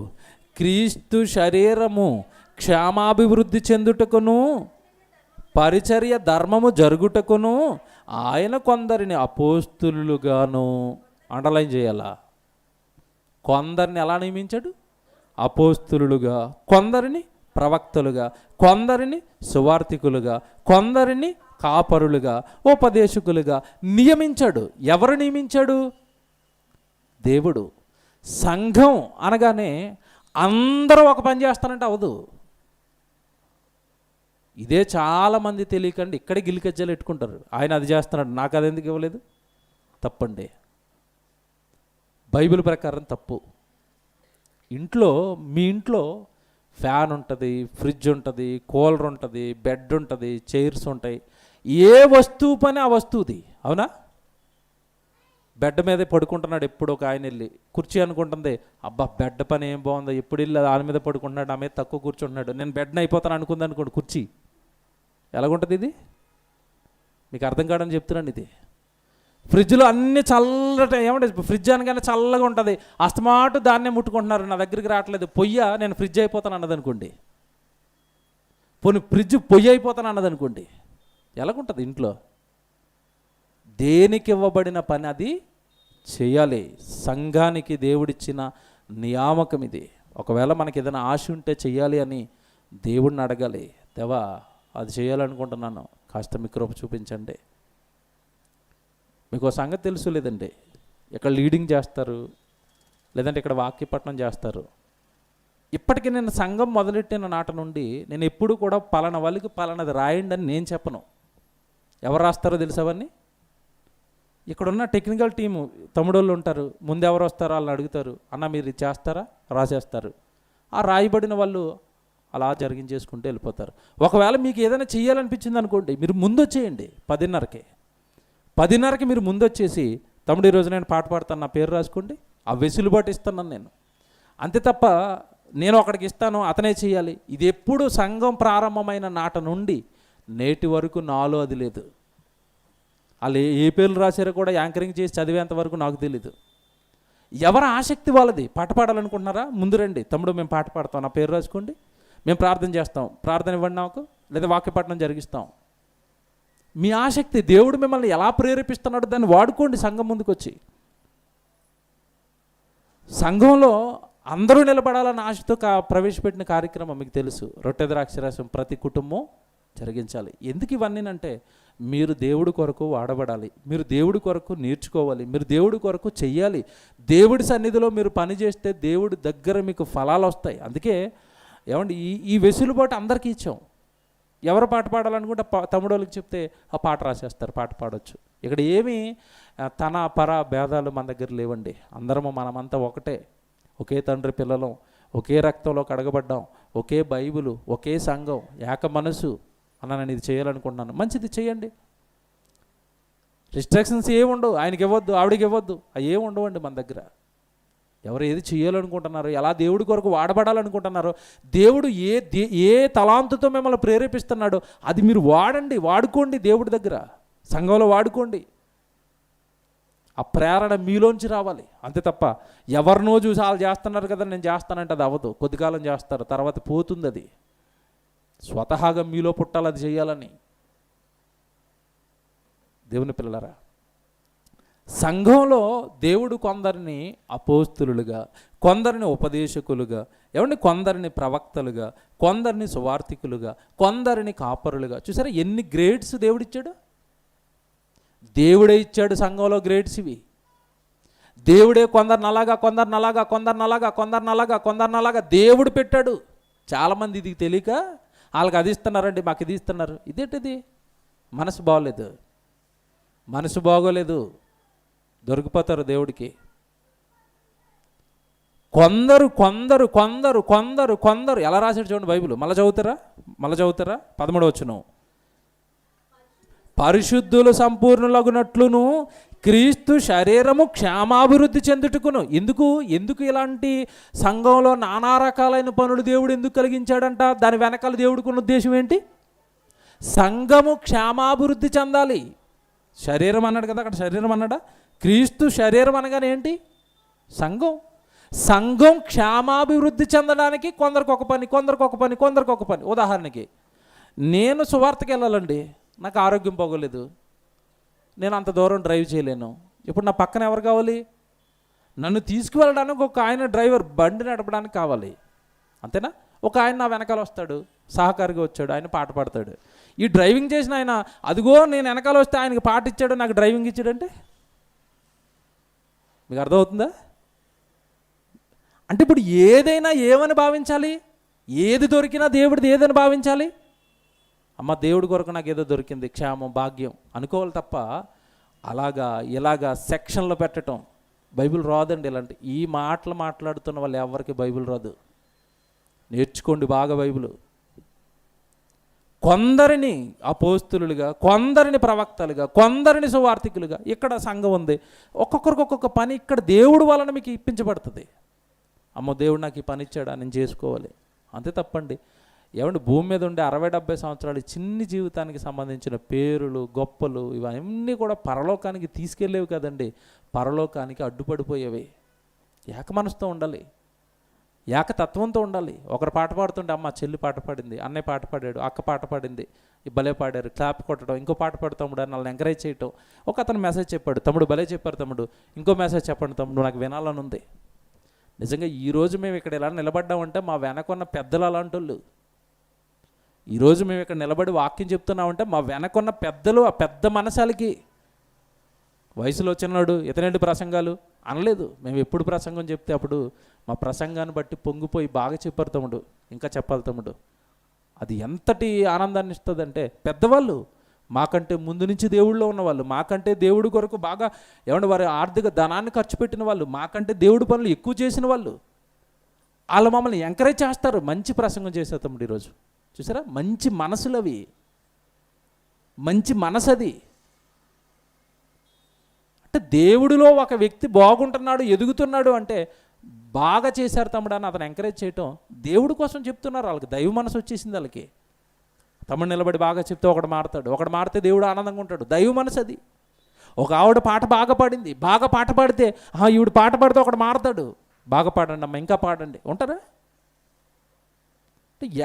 క్రీస్తు శరీరము క్షేమాభివృద్ధి చెందుటకును పరిచర్య ధర్మము జరుగుటకును ఆయన కొందరిని అపోస్తులుగాను, అండర్లైన్ చేయాలా, కొందరిని ఎలా నియమించాడు? అపోస్తులుగా, కొందరిని ప్రవక్తలుగా, కొందరిని సువార్తికులుగా, కొందరిని కాపరులుగా, ఉపదేశకులుగా నియమించాడు. ఎవరు నియమించాడు? దేవుడు. సంఘం అనగానే అందరూ ఒక పని చేస్తానంటే అవదు. ఇదే చాలామంది తెలియకండి ఇక్కడే గిలికజ్జలు పెట్టుకుంటారు. ఆయన అది చేస్తున్నాడు, నాకు అది ఎందుకు ఇవ్వలేదు? తప్పండి. బైబిల్ ప్రకారం తప్పు. మీ ఇంట్లో ఫ్యాన్ ఉంటుంది, ఫ్రిడ్జ్ ఉంటుంది, కూలర్ ఉంటుంది, బెడ్ ఉంటుంది, చైర్స్ ఉంటాయి. ఏ వస్తువు పని ఆ వస్తువుది, అవునా? బెడ్ మీదే పడుకుంటున్నాడు ఎప్పుడు ఒక ఆయన వెళ్ళి, కుర్చీ అనుకుంటుంది, అబ్బా బెడ్ పని ఏం బాగుందో, ఎప్పుడు వెళ్ళి దాని మీద పడుకుంటున్నాడు, ఆ మీద తక్కువ కూర్చుంటున్నాడు, నేను బెడ్ని అయిపోతాను అనుకుంది అనుకోండి, కుర్చీ ఎలాగుంటుంది? ఇది మీకు అర్థం కావడానికి చెప్తున్నాను. ఇది ఫ్రిడ్జ్లో అన్ని చల్లట, ఏమంటే ఫ్రిడ్జ్ అనగానే చల్లగా ఉంటుంది, అస్తమాటు దాన్నే ముట్టుకుంటున్నారు, నా దగ్గరికి రావట్లేదు, నేను ఫ్రిడ్జ్ అయిపోతాను అన్నది అనుకోండి, ఫ్రిడ్జ్ పొయ్యి అయిపోతాను అన్నది అనుకోండి, ఎలాగుంటుంది ఇంట్లో? దేనికి ఇవ్వబడిన పని అది చేయాలి. సంఘానికి దేవుడిచ్చిన నియామకం ఇది. ఒకవేళ మనకి ఏదైనా ఆశ ఉంటే చెయ్యాలి అని దేవుడిని అడగాలి, దేవా అది చేయాలనుకుంటున్నాను, కాస్త మీ కృప చూపించండి. మీకు సంగతి తెలుసు లేదండి, ఇక్కడ లీడింగ్ చేస్తారు, లేదంటే ఇక్కడ వాక్యపట్నం చేస్తారు. ఇప్పటికీ నేను సంఘం మొదలెట్టిన నాట నుండి నేను ఎప్పుడు కూడా పలానా వాళ్ళకి పలానది రాయండి అని నేను చెప్పను. ఎవరు రాస్తారో తెలుసావన్నీ? ఇక్కడున్న టెక్నికల్ టీము తమ్ముడోళ్ళు ఉంటారు, ముందు ఎవరు వస్తారో వాళ్ళని అడుగుతారు, అన్న మీరు ఇది చేస్తారా, రాసేస్తారు. ఆ రాయబడిన వాళ్ళు అలా జరిగించేసుకుంటూ వెళ్ళిపోతారు. ఒకవేళ మీకు ఏదైనా చేయాలనిపించింది అనుకోండి, మీరు ముందు వచ్చేయండి. 10:30కి మీరు ముందు వచ్చేసి, తమ్ముడు ఈరోజు నేను పాట పాడతాను, నా పేరు రాసుకోండి, ఆ వెసులుబాటు ఇస్తున్నాను నేను. అంతే తప్ప నేను ఒకడికి ఇస్తాను అతనే చేయాలి, ఇది ఎప్పుడు సంఘం ప్రారంభమైన నాట నుండి నేటి వరకు నాలో అది లేదు. వాళ్ళు ఏ పేర్లు రాశారో కూడా యాంకరింగ్ చేసి చదివేంత వరకు నాకు తెలీదు. ఎవరి ఆసక్తి వాళ్ళది. పాట పాడాలనుకుంటున్నారా? ముందు రండి, తమ్ముడు మేము పాట పాడతాం, నా పేరు రాసుకోండి, మేము ప్రార్థన చేస్తాం, ప్రార్థన ఇవ్వండి నాకు, లేదా వాక్యపట్నం జరిగిస్తాం. మీ ఆసక్తి, దేవుడు మిమ్మల్ని ఎలా ప్రేరేపిస్తున్నాడో దాన్ని వాడుకోండి. సంఘం ముందుకు వచ్చి సంఘంలో అందరూ నిలబడాలన్న ఆశతో ప్రవేశపెట్టిన కార్యక్రమం మీకు తెలుసు. రొట్టె ద్రాక్షరసం ప్రతి కుటుంబం జరిగించాలి. ఎందుకు ఇవన్నీనంటే మీరు దేవుడి కొరకు వాడబడాలి, మీరు దేవుడి కొరకు నేర్చుకోవాలి, మీరు దేవుడి కొరకు చెయ్యాలి. దేవుడి సన్నిధిలో మీరు పని చేస్తే దేవుడి దగ్గర మీకు ఫలాలు వస్తాయి. అందుకే ఏమండి ఈ వెసులుబాటు అందరికీ ఇచ్చాం. ఎవరు పాట పాడాలనుకుంటే తమ్ముడోళ్ళకి చెప్తే ఆ పాట రాసేస్తారు, పాట పాడవచ్చు. ఇక్కడ ఏమీ తన పర భేదాలు మన దగ్గర లేవండి. మనమంతా ఒకటే, ఒకే తండ్రి పిల్లలం, ఒకే రక్తంలో కడగబడ్డాం, ఒకే బైబిలు, ఒకే సంఘం, ఏక మనసు. అన్న నేను ఇది చేయాలనుకుంటున్నాను, మంచిది చేయండి. రిస్ట్రిక్షన్స్ ఏముండవు, ఆయనకి ఇవ్వద్దు, ఆవిడకి ఇవ్వద్దు, అవి ఏమి ఉండవండి మన దగ్గర. ఎవరు ఏది చేయాలనుకుంటున్నారో, ఎలా దేవుడి కొరకు వాడబడాలనుకుంటున్నారో, దేవుడు ఏ తలాంతుతో మిమ్మల్ని ప్రేరేపిస్తున్నాడో అది మీరు వాడుకోండి. దేవుడి దగ్గర సంఘంలో వాడుకోండి. ఆ ప్రేరణ మీలోంచి రావాలి. అంతే తప్ప ఎవరినో చూసి వాళ్ళు చేస్తున్నారు కదా నేను చేస్తానంటే అది అవ్వదు. కొద్ది కాలం చేస్తారు, తర్వాత పోతుంది. అది స్వతహాగా మీలో పుట్టాలి అది చేయాలని. దేవుని పిల్లలారా, సంఘంలో దేవుడు కొందరిని అపోస్తులుగా, కొందరిని ఉపదేశకులుగా, కొందరిని ప్రవక్తలుగా, కొందరిని సువార్తికులుగా, కొందరిని కాపరులుగా. చూసారా ఎన్ని గ్రేడ్స్ దేవుడిచ్చాడు? దేవుడే ఇచ్చాడు సంఘంలో గ్రేడ్స్ ఇవి. దేవుడే కొందరిని అలాగా దేవుడు పెట్టాడు. చాలామంది ఇది తెలియక వాళ్ళకి అది ఇస్తున్నారండి, మాకు ఇది ఇస్తున్నారు. ఇదేంటిది? మనసు బాగోలేదు, దొరికిపోతారు దేవుడికి. కొందరు ఎలా రాశాడు చూడండి బైబిల్. మళ్ళీ చదువుతారా 13వ వచనం. పరిశుద్ధులు సంపూర్ణులగునట్లును క్రీస్తు శరీరము క్షేమాభివృద్ధి చెందుటకును. ఎందుకు ఇలాంటి సంఘంలో నానా రకాలైన పనులు దేవుడు ఎందుకు కలిగించాడంట? దాని వెనకాల దేవుడికి ఉన్న ఉద్దేశం ఏంటి? సంఘము క్షేమాభివృద్ధి చెందాలి. శరీరం అన్నాడు కదా, అక్కడ శరీరం అన్నాడా? క్రీస్తు శరీరం అనగానే ఏంటి? సంఘం క్షేమాభివృద్ధి చెందడానికి కొందరికి ఒక పని. ఉదాహరణకి నేను సువార్తకి వెళ్ళాలండి, నాకు ఆరోగ్యం బాగోలేదు, నేను అంత దూరం డ్రైవ్ చేయలేను. ఇప్పుడు నా పక్కన ఎవరు కావాలి? నన్ను తీసుకువెళ్ళడానికి ఒక ఆయన డ్రైవర్, బండి నడపడానికి కావాలి. అంతేనా? ఒక ఆయన నా వెనకాల వస్తాడు, సహకారిగా వచ్చాడు, ఆయన పాట పాడతాడు. ఈ డ్రైవింగ్ చేసిన ఆయన అదిగో నేను వెనకాల వస్తే ఆయనకి పాట ఇచ్చాడు, నాకు డ్రైవింగ్ ఇచ్చాడంటే మీకు అర్థమవుతుందా? అంటే ఇప్పుడు ఏదైనా ఏమని భావించాలి? ఏది దొరికినా దేవుడిది ఏదని భావించాలి? అమ్మ దేవుడి కొరకు నాకు ఏదో దొరికింది, క్షేమం, భాగ్యం అనుకోవాలి తప్ప ఇలాగా సెక్షన్లో పెట్టడం బైబిల్ రాదండి. ఇలాంటి ఈ మాటలు మాట్లాడుతున్న వాళ్ళు ఎవరికి బైబిల్ రాదు. నేర్చుకోండి బాగా బైబిల్. కొందరిని అపోస్తులుగా, కొందరిని ప్రవక్తలుగా, కొందరిని సువార్థికులుగా. ఇక్కడ సంఘం ఉంది, ఒక్కొక్కరికి ఒక్కొక్క పని ఇక్కడ దేవుడు వలన మీకు ఇప్పించబడుతుంది. అమ్మో దేవుడు నాకు ఈ పని ఇచ్చాడా, నేను చేసుకోవాలి, అంతే తప్పండి. ఏమంటే భూమి మీద ఉండే 60-70 సంవత్సరాలు చిన్ని జీవితానికి సంబంధించిన పేరులు, గొప్పలు ఇవన్నీ కూడా పరలోకానికి తీసుకెళ్ళేవి కదండి, పరలోకానికి అడ్డుపడిపోయేవి. ఏక మనసుతో ఉండాలి, ఏకతత్వంతో ఉండాలి. ఒకరు పాట పాడుతుంటే అమ్మ చెల్లి పాట పాడింది, అన్నయ్య పాట పాడాడు, అక్క పాట పాడింది, భలే పాడారు, క్లాప్ కొట్టడం, ఇంకో పాట పాడు తమ్ముడు అని వాళ్ళని ఎంకరేజ్ చేయటం. ఒక అతను మెసేజ్ చెప్పాడు, తమ్ముడు భలే చెప్పారు తమ్ముడు, ఇంకో మెసేజ్ చెప్పండి తమ్ముడు, నాకు వినాలని ఉంది. నిజంగా ఈరోజు మేము ఇక్కడ ఎలా నిలబడ్డామంటే మా వెనకున్న పెద్దలు అలాంటి వాళ్ళు. ఈరోజు మేము ఇక్కడ నిలబడి వాక్యం చెప్తున్నామంటే మా వెనకున్న పెద్దలు, ఆ పెద్ద మనసాలకి. వయసులో చిన్నాడు ఇతనేంటి ప్రసంగాలు అనలేదు. మేము ఎప్పుడు ప్రసంగం చెప్తే అప్పుడు మా ప్రసంగాన్ని బట్టి పొంగిపోయి బాగా చెప్పారు తమ్ముడు, ఇంకా చెప్పాలి తమ్ముడు. అది ఎంతటి ఆనందాన్ని ఇస్తుందంటే పెద్దవాళ్ళు, మాకంటే ముందు నుంచి దేవుళ్ళో ఉన్నవాళ్ళు, మాకంటే దేవుడి కొరకు బాగా ఏమంటే వారి ఆర్థిక ధనాన్ని ఖర్చు పెట్టిన వాళ్ళు, మాకంటే దేవుడి పనులు ఎక్కువ చేసిన వాళ్ళు, వాళ్ళు మమ్మల్ని ఎంకరేజ్ చేస్తారు. మంచి ప్రసంగం చేశారు తమ్ముడు ఈరోజు, చూసారా? మంచి మనసులు అవి, మంచి మనసు అది. అంటే దేవుడిలో ఒక వ్యక్తి బాగుంటున్నాడు, ఎదుగుతున్నాడు అంటే బాగా చేశారు తమ్ముడు అని అతను ఎంకరేజ్ చేయటం దేవుడి కోసం చెప్తున్నారు. వాళ్ళకి దైవ మనసు వచ్చేసింది. వాళ్ళకి తమ్ముడు నిలబడి బాగా చెప్తే ఒకడు మారుతాడు, ఒకడు మారితే దేవుడు ఆనందంగా ఉంటాడు. దైవ మనసు అది. ఒక ఆవిడ పాట బాగా పాడింది, బాగా పాట పాడితే ఈవిడ పాట పాడితే ఒకడు మారుతాడు, బాగా పాడండి అమ్మ, ఇంకా పాడండి, ఉంటారా?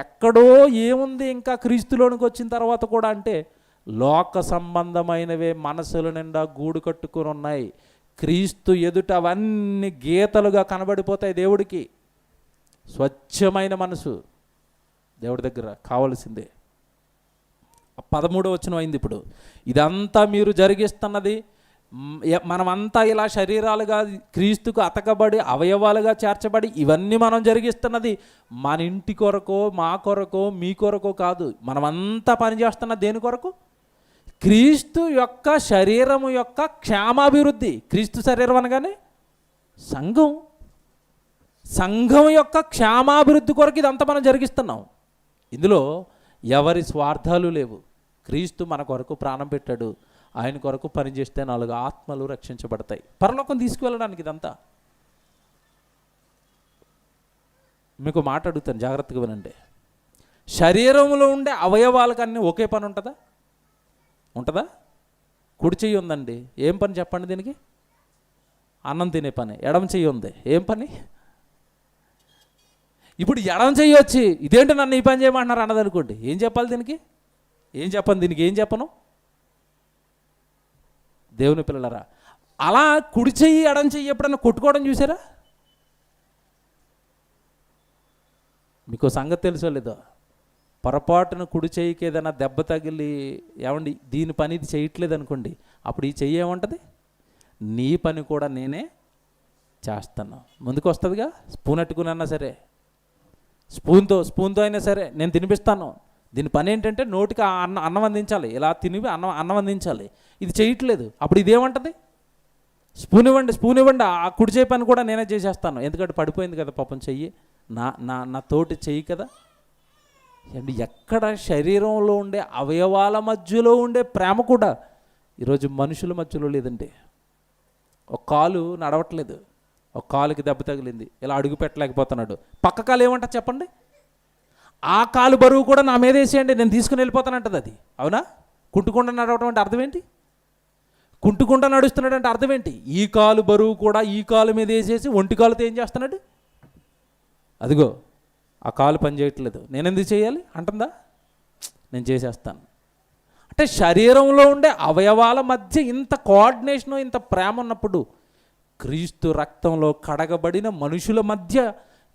ఎక్కడో ఏముంది ఇంకా క్రీస్తులోనికి వచ్చిన తర్వాత కూడా అంటే లోక సంబంధమైనవే మనసుల నిండా గూడు కట్టుకొని ఉన్నాయి. క్రీస్తు ఎదుట అవన్నీ గీతలుగా కనబడిపోతాయి. దేవుడికి స్వచ్ఛమైన మనసు దేవుడి దగ్గర కావలసిందే. 13వ వచనం అయింది. ఇప్పుడు ఇదంతా మీరు జరిగిస్తున్నది, మనమంతా ఇలా శరీరాలుగా క్రీస్తుకు అతకబడి అవయవాలుగా చేర్చబడి ఇవన్నీ మనం జరిగిస్తున్నది మన ఇంటి కొరకో, మా కొరకో, మీ కొరకో కాదు. మనమంతా పనిచేస్తున్నది దేని కొరకు? క్రీస్తు యొక్క శరీరము యొక్క క్షేమాభివృద్ధి. క్రీస్తు శరీరం అనగానే సంఘం, సంఘం యొక్క క్షేమాభివృద్ధి కొరకు ఇదంతా మనం జరిగిస్తున్నాం. ఇందులో ఎవరి స్వార్థాలు లేవు. క్రీస్తు మన కొరకు ప్రాణం పెట్టాడు, ఆయన కొరకు పనిచేస్తే 4 ఆత్మలు రక్షించబడతాయి, పరలోకం తీసుకువెళ్ళడానికి. ఇదంతా మీకు మాట అడుగుతాను, జాగ్రత్తగా వినండి. శరీరంలో ఉండే అవయవాలకన్నీ ఒకే పని ఉంటుందా? ఉంటుందా? కుడి చెయ్యి ఉందండి, ఏం పని చెప్పండి దీనికి? అన్నం తినే పని. ఎడమ చెయ్యి ఉంది, ఏం పని? ఇప్పుడు ఎడమ చెయ్యి వచ్చి ఇదేంటి నన్ను ఈ పని చేయమంటున్నారు అన్నదనుకోండి, ఏం చెప్పాలి దీనికి? ఏం చెప్పను దీనికి, ఏం చెప్పను? దేవుని పిల్లలరా, అలా కుడి చెయ్యి ఎడం చెయ్యి ఎప్పుడన్నా కొట్టుకోవడం చూసారా? మీకు సంగతి తెలుసో లేదో, పొరపాటున కుడి చెయ్యికి ఏదైనా దెబ్బ తగిలి ఏమండి దీని పని ఇది చేయట్లేదు అనుకోండి, అప్పుడు ఈ చెయ్యి ఏముంటుంది? నీ పని కూడా నేనే చేస్తాను. ముందుకు వస్తుందిగా, స్పూన్ అట్టుకున్నా సరే, స్పూన్తో అయినా సరే నేను తినిపిస్తాను. దీని పని ఏంటంటే నోటికి అన్నం అందించాలి, ఇలా తినివి అన్నం అందించాలి. ఇది చేయట్లేదు, అప్పుడు ఇదేమంటుంది? స్పూన్ ఇవ్వండి, ఆ కుడి చేయి పని కూడా నేనే చేసేస్తాను. ఎందుకంటే పడిపోయింది కదా పాపం చెయ్యి, నా తోటి చెయ్యి కదా. అండ్ ఎక్కడ శరీరంలో ఉండే అవయవాల మధ్యలో ఉండే ప్రేమ కూడా ఈరోజు మనుషుల మధ్యలో లేదండి. ఒక కాలు నడవట్లేదు, ఒక కాలుకి దెబ్బ తగిలింది, ఇలా అడుగు పెట్టలేకపోతున్నాడు. పక్క కాలు ఏమంటారు చెప్పండి? ఆ కాలు బరువు కూడా నా మీద వేసేయండి, నేను తీసుకుని వెళ్ళిపోతానంటది అది. అవునా? కుంటుకుండా నడవడం అంటే అర్థం ఏంటి? కుంటుకుండా నడుస్తున్నాడు అంటే అర్థం ఏంటి? ఈ కాలు బరువు కూడా ఈ కాలు మీద వేసేసి ఒంటి కాలుతో ఏం చేస్తున్నాడు? అదిగో ఆ కాలు పని చేయట్లేదు, నేను ఎందుకు చేయాలి అంటుందా? నేను చేసేస్తాను. అంటే శరీరంలో ఉండే అవయవాల మధ్య ఇంత కోఆర్డినేషను, ఇంత ప్రేమ ఉన్నప్పుడు క్రీస్తు రక్తంలో కడగబడిన మనుషుల మధ్య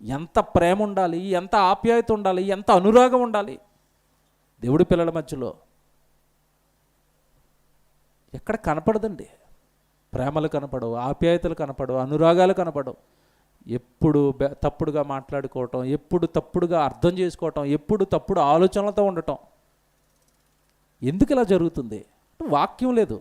ఎంత ప్రేమ ఉండాలి, ఎంత ఆప్యాయత ఉండాలి, ఎంత అనురాగం ఉండాలి దేవుడి పిల్లల మధ్యలో. ఎక్కడ కనపడదండి. ప్రేమలు కనపడవు, ఆప్యాయతలు కనపడవు, అనురాగాలు కనపడవు. ఎప్పుడు తప్పుడుగా మాట్లాడుకోవటం, ఎప్పుడు తప్పుడుగా అర్థం చేసుకోవటం, ఎప్పుడు తప్పుడు ఆలోచనలతో ఉండటం. ఎందుకు ఇలా జరుగుతుంది? వాక్యం లేదు,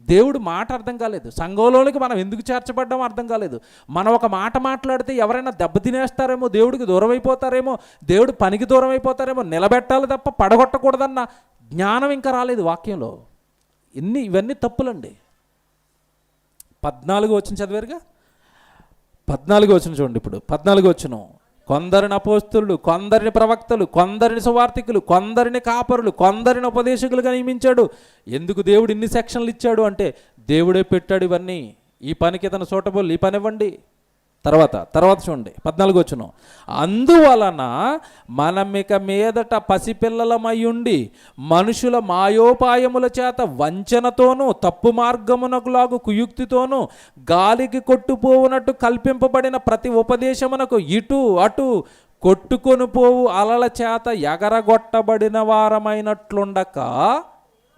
దేవుడు మాట అర్థం కాలేదు, సంఘంలోనికి మనం ఎందుకు చేర్చబడ్డామో అర్థం కాలేదు. మనం ఒక మాట మాట్లాడితే ఎవరైనా దెబ్బతినేస్తారేమో, దేవుడికి దూరం అయిపోతారేమో, దేవుడు పనికి దూరం అయిపోతారేమో, నిలబెట్టాలి తప్ప పడగొట్టకూడదన్న జ్ఞానం ఇంకా రాలేదు వాక్యంలో. ఇవన్నీ తప్పులండి. 14 వచనం చదివారుగా, 14 వచనం చూడండి. ఇప్పుడు 14 వచనం, కొందరిని అపోస్తలులు, కొందరిని ప్రవక్తలు, కొందరిని సువార్తికులు, కొందరిని కాపరులు, కొందరిని ఉపదేశకులుగా నియమించాడు. ఎందుకు దేవుడు ఇన్ని సెక్షన్లు ఇచ్చాడు అంటే, దేవుడే పెట్టాడు ఇవన్నీ. ఈ పనికి ఇతను సూటబుల్, ఈ పని ఇవ్వండి. తర్వాత చూడండి 14 వచనం, అందువలన మనమిక మీదట పసిపిల్లలమయ్యుండి మనుషుల మాయోపాయముల చేత వంచనతోనూ తప్పు మార్గమునకులాగు కుయుక్తితోనూ గాలికి కొట్టుపోవునట్టు కల్పింపబడిన ప్రతి ఉపదేశమునకు ఇటు అటు కొట్టుకొని పోవు అలల చేత ఎగరగొట్టబడిన వారమైనట్లుండక,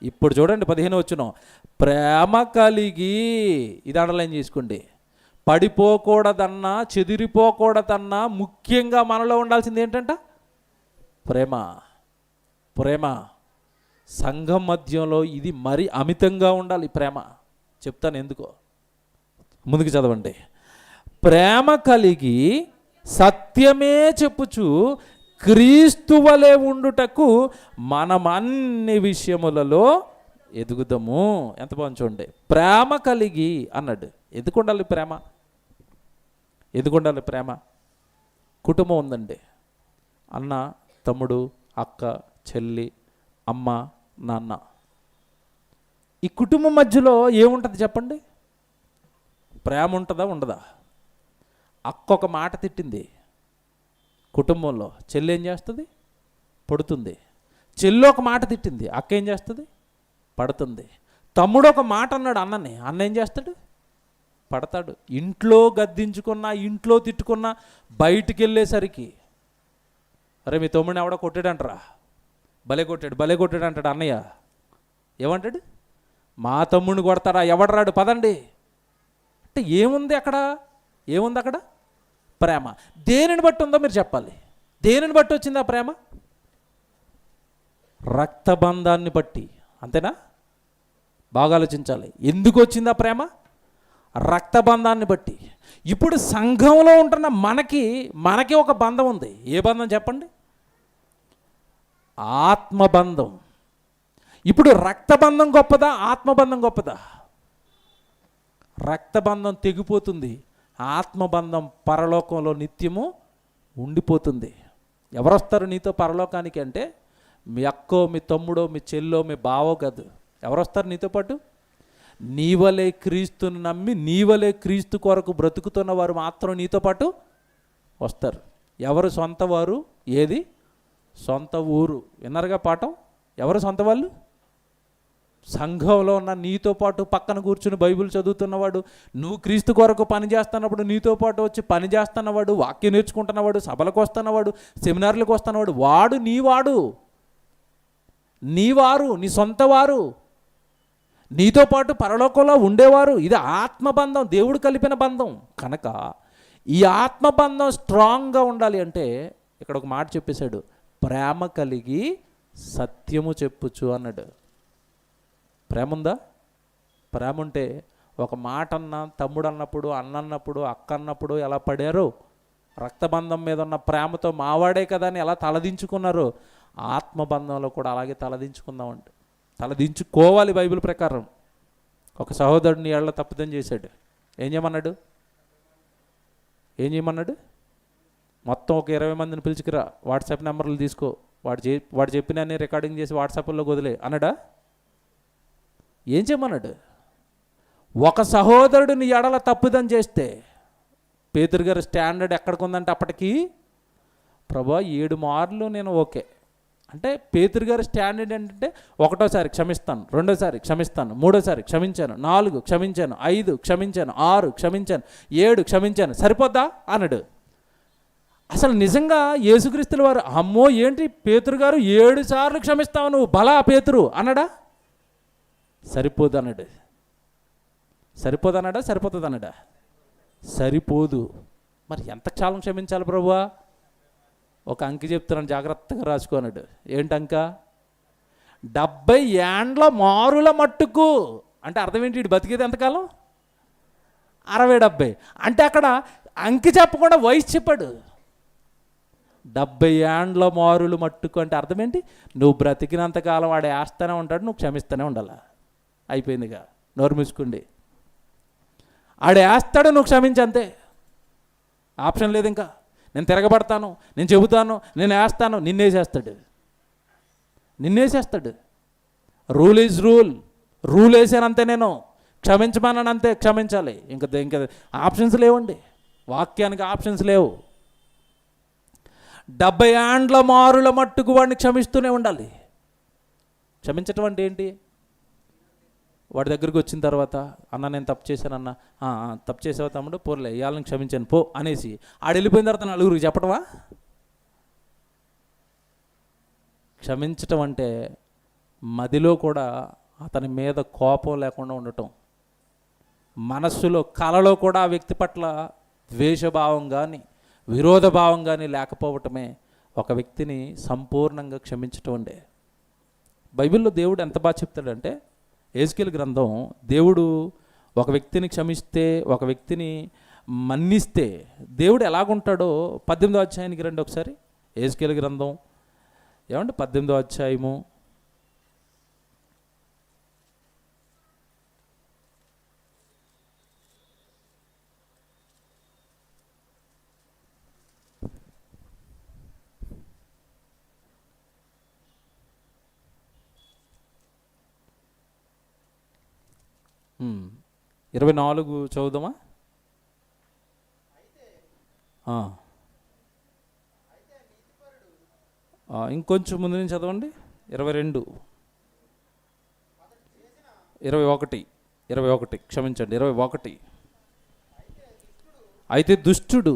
ఇప్పుడు చూడండి 15 వచనం, ప్రేమ కలిగి, ఇది అండర్లైన్ చేసుకోండి, పడిపోకూడదన్నా చెదిరిపోకూడదన్నా ముఖ్యంగా మనలో ఉండాల్సింది ఏంటంట? ప్రేమ. సంఘం మధ్యంలో ఇది మరి అమితంగా ఉండాలి ప్రేమ. చెప్తాను ఎందుకో, ముందుకు చదవండి. ప్రేమ కలిగి సత్యమే చెప్పుచు క్రీస్తు వలె ఉండుటకు మనం అన్ని విషయములలో ఎదుగుదాము. ఎంత బాగుంది చూడండి. ప్రేమ కలిగి అన్నాడు. ఎందుకు ఉండాలి ప్రేమ? కుటుంబం ఉందండి. అన్న, తమ్ముడు, అక్క, చెల్లి, అమ్మ, నాన్న. ఈ కుటుంబం మధ్యలో ఏముంటుంది చెప్పండి? ప్రేమ ఉంటుందా ఉండదా? అక్క ఒక మాట తిట్టింది కుటుంబంలో, చెల్లి ఏం చేస్తుంది? పడుతుంది. చెల్లి ఒక మాట తిట్టింది, అక్క ఏం చేస్తుంది? పడుతుంది. తమ్ముడు ఒక మాట అన్నాడు అన్నని, అన్న ఏం చేస్తాడు? పడతాడు. ఇంట్లో గద్దించుకున్నా, ఇంట్లో తిట్టుకున్నా, బయటికి వెళ్ళేసరికి, అరే మీ తమ్ముడిని ఎవడో కొట్టాడంటరా, భలే కొట్టాడు అంటాడు అన్నయ్య. ఏమంటాడు? మా తమ్ముడిని కొడతాడా, ఎవడరాడు, పదండి అంటే ఏముంది అక్కడ? ప్రేమ. దేనిని బట్టి ఉందో మీరు చెప్పాలి. దేనిని బట్టి వచ్చింది ఆ ప్రేమ? రక్తబంధాన్ని బట్టి. అంతేనా? బాగా ఆలోచించాలి. ఎందుకు వచ్చింది ఆ ప్రేమ? రక్తబంధాన్ని బట్టి. ఇప్పుడు సంఘంలో ఉంటున్న మనకి ఒక బంధం ఉంది. ఏ బంధం చెప్పండి? ఆత్మబంధం. ఇప్పుడు రక్తబంధం గొప్పదా, ఆత్మబంధం గొప్పదా? రక్తబంధం తెగిపోతుంది, ఆత్మబంధం పరలోకంలో నిత్యము ఉండిపోతుంది. ఎవరు వస్తారు నీతో పరలోకానికి అంటే, మీ అక్కో, మీ తమ్ముడో, మీ చెల్లో, మీ బావో కాదు. ఎవరు వస్తారు నీతో పాటు? నీవలే క్రీస్తుని నమ్మి, నీవలే క్రీస్తు కొరకు బ్రతుకుతున్న వారు మాత్రం నీతో పాటు వస్తారు. ఎవరు సొంత వారు? ఏది సొంత ఊరు? విన్నారుగా పాఠం. ఎవరు సొంత వాళ్ళు? సంఘంలో ఉన్న నీతో పాటు పక్కన కూర్చుని బైబిల్ చదువుతున్నవాడు, నువ్వు క్రీస్తు కొరకు పని చేస్తున్నప్పుడు నీతో పాటు వచ్చి పని చేస్తున్నవాడు, వాక్యం నేర్చుకుంటున్నవాడు, సభలకు వస్తున్నవాడు, సెమినార్లకు వస్తున్నవాడు, వాడు నీవారు, నీ సొంత వారు, నీతో పాటు పరలోకంలో ఉండేవారు. ఇది ఆత్మబంధం, దేవుడు కలిపిన బంధం. కనుక ఈ ఆత్మబంధం స్ట్రాంగ్గా ఉండాలి అంటే ఇక్కడ ఒక మాట చెప్పేశాడు, ప్రేమ కలిగి సత్యము చెప్పుచు అన్నాడు. ప్రేమ ఉందా? ప్రేమ ఉంటే ఒక మాట అన్నా, తమ్ముడు అన్నప్పుడు, అన్న అన్నప్పుడు, అక్క అన్నప్పుడు ఎలా పడారు? రక్తబంధం మీద ఉన్న ప్రేమతో మావాడే కదా అని ఎలా తలదించుకున్నారు, ఆత్మబంధంలో కూడా అలాగే తలదించుకుందామంటే, తలదించుకోవాలి. బైబిల్ ప్రకారం ఒక సహోదరుడిని ఏళ్ళ తప్పుదం చేశాడు. ఏం చేయమన్నాడు? మొత్తం ఒక 20 మందిని పిలుచుకురా, వాట్సాప్ నెంబర్లు తీసుకో, వాడు చెప్పిన రికార్డింగ్ చేసి వాట్సాప్లో వదిలే అన్నాడా? ఏం చేయమన్నాడు? ఒక సహోదరుడిని ఎడల తప్పుదం చేస్తే, పేతురు గారు స్టాండర్డ్ ఎక్కడికి ఉందంటే అప్పటికి, ప్రభా 7 మార్లు నేను ఓకే అంటే, పేతురు గారి స్టాండర్డ్ ఏంటంటే, ఒకటోసారి క్షమిస్తాను, రెండోసారి క్షమిస్తాను, మూడోసారి క్షమించాను, 4 క్షమించాను, 5 క్షమించాను, 6 క్షమించాను, 7 క్షమించాను, సరిపోద్దా అన్నాడు. అసలు నిజంగా యేసుక్రీస్తుల వారు అమ్మో ఏంటి పేతురు గారు 7 సార్లు క్షమిస్తావు నువ్వు బలా పేతురు అన్నాడా? సరిపోదన్నాడు. సరిపోతుందన్నాడా? సరిపోదు. మరి ఎంత కాలం క్షమించాలి ప్రభువా? ఒక అంకి చెప్తున్నాను, జాగ్రత్తగా రాసుకోన్నాడు. ఏంటంక? 70 ఏండ్ల మారుల మట్టుకు. అంటే అర్థం ఏంటి? వీడు బతికేది ఎంతకాలం? 60-70. అంటే అక్కడ అంకి చెప్పకుండా వయసు చెప్పాడు. 70 ఏండ్ల మారులు మట్టుకు అంటే అర్థం ఏంటి? నువ్వు బ్రతికినంతకాలం వాడు వేస్తూనే ఉంటాడు, నువ్వు క్షమిస్తూనే ఉండాలా. అయిపోయిందిగా, నోరు మూసుకోండి. ఆడు వేస్తాడు, నువ్వు క్షమించంతే. ఆప్షన్ లేదు. ఇంకా నేను తిరగబడతాను, నేను చెబుతాను, నేను వేస్తాను, నిన్నేసేస్తాడు. Rule is rule. రూల్ వేసానంతే, నేను క్షమించమనంతే, క్షమించాలి. ఇంకా ఆప్షన్స్ లేవండి. వాక్యానికి ఆప్షన్స్ లేవు. 70 ఏండ్ల మారుల మట్టుకు వాడిని క్షమిస్తూనే ఉండాలి. క్షమించటం అంటే ఏంటి? వాడి దగ్గరికి వచ్చిన తర్వాత, అన్న నేను తప్పు చేశానన్నా, తప్పు చేసావు తమ్ముడు, పోర్లే ఇవాళని క్షమించాను పో అనేసి ఆడు వెళ్ళిపోయిన తర్వాత నలుగురికి చెప్పటమా? క్షమించటం అంటే మదిలో కూడా అతని మీద కోపం లేకుండా ఉండటం, మనస్సులో కలలో కూడా ఆ వ్యక్తి పట్ల ద్వేషభావం కానీ విరోధభావం కానీ లేకపోవటమే ఒక వ్యక్తిని సంపూర్ణంగా క్షమించటం అండి. బైబిల్లో దేవుడు ఎంత బాగా చెప్తాడంటే, యెహెజ్కేలు గ్రంథం, దేవుడు ఒక వ్యక్తిని క్షమిస్తే, ఒక వ్యక్తిని మన్నిస్తే దేవుడు ఎలాగుంటాడో 18వ అధ్యాయానికి రండి ఒకసారి. యెహెజ్కేలు గ్రంథం ఏమండి 18వ అధ్యాయము 24 చదువుదామా? ఇంకొంచెం ముందు నుంచి చదవండి. 22, 21 క్షమించండి, 21. అయితే దుష్టుడు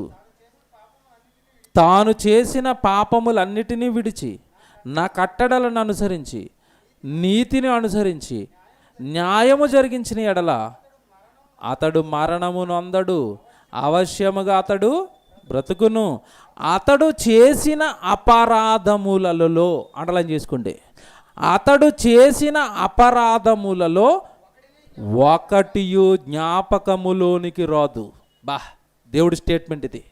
తాను చేసిన పాపములన్నిటినీ విడిచి నా కట్టడలను అనుసరించి నీతిని అనుసరించి న్యాయము జరిగించిన ఎడల అతడు మరణము నొందడు, అవశ్యముగా అతడు బ్రతుకును. అతడు చేసిన అపరాధములలో అండర్లైన్ చేసుకోండి, అతడు చేసిన అపరాధములలో ఒకటియు జ్ఞాపకములోనికి రాదు. దేవుడి స్టేట్మెంట్ ఇది.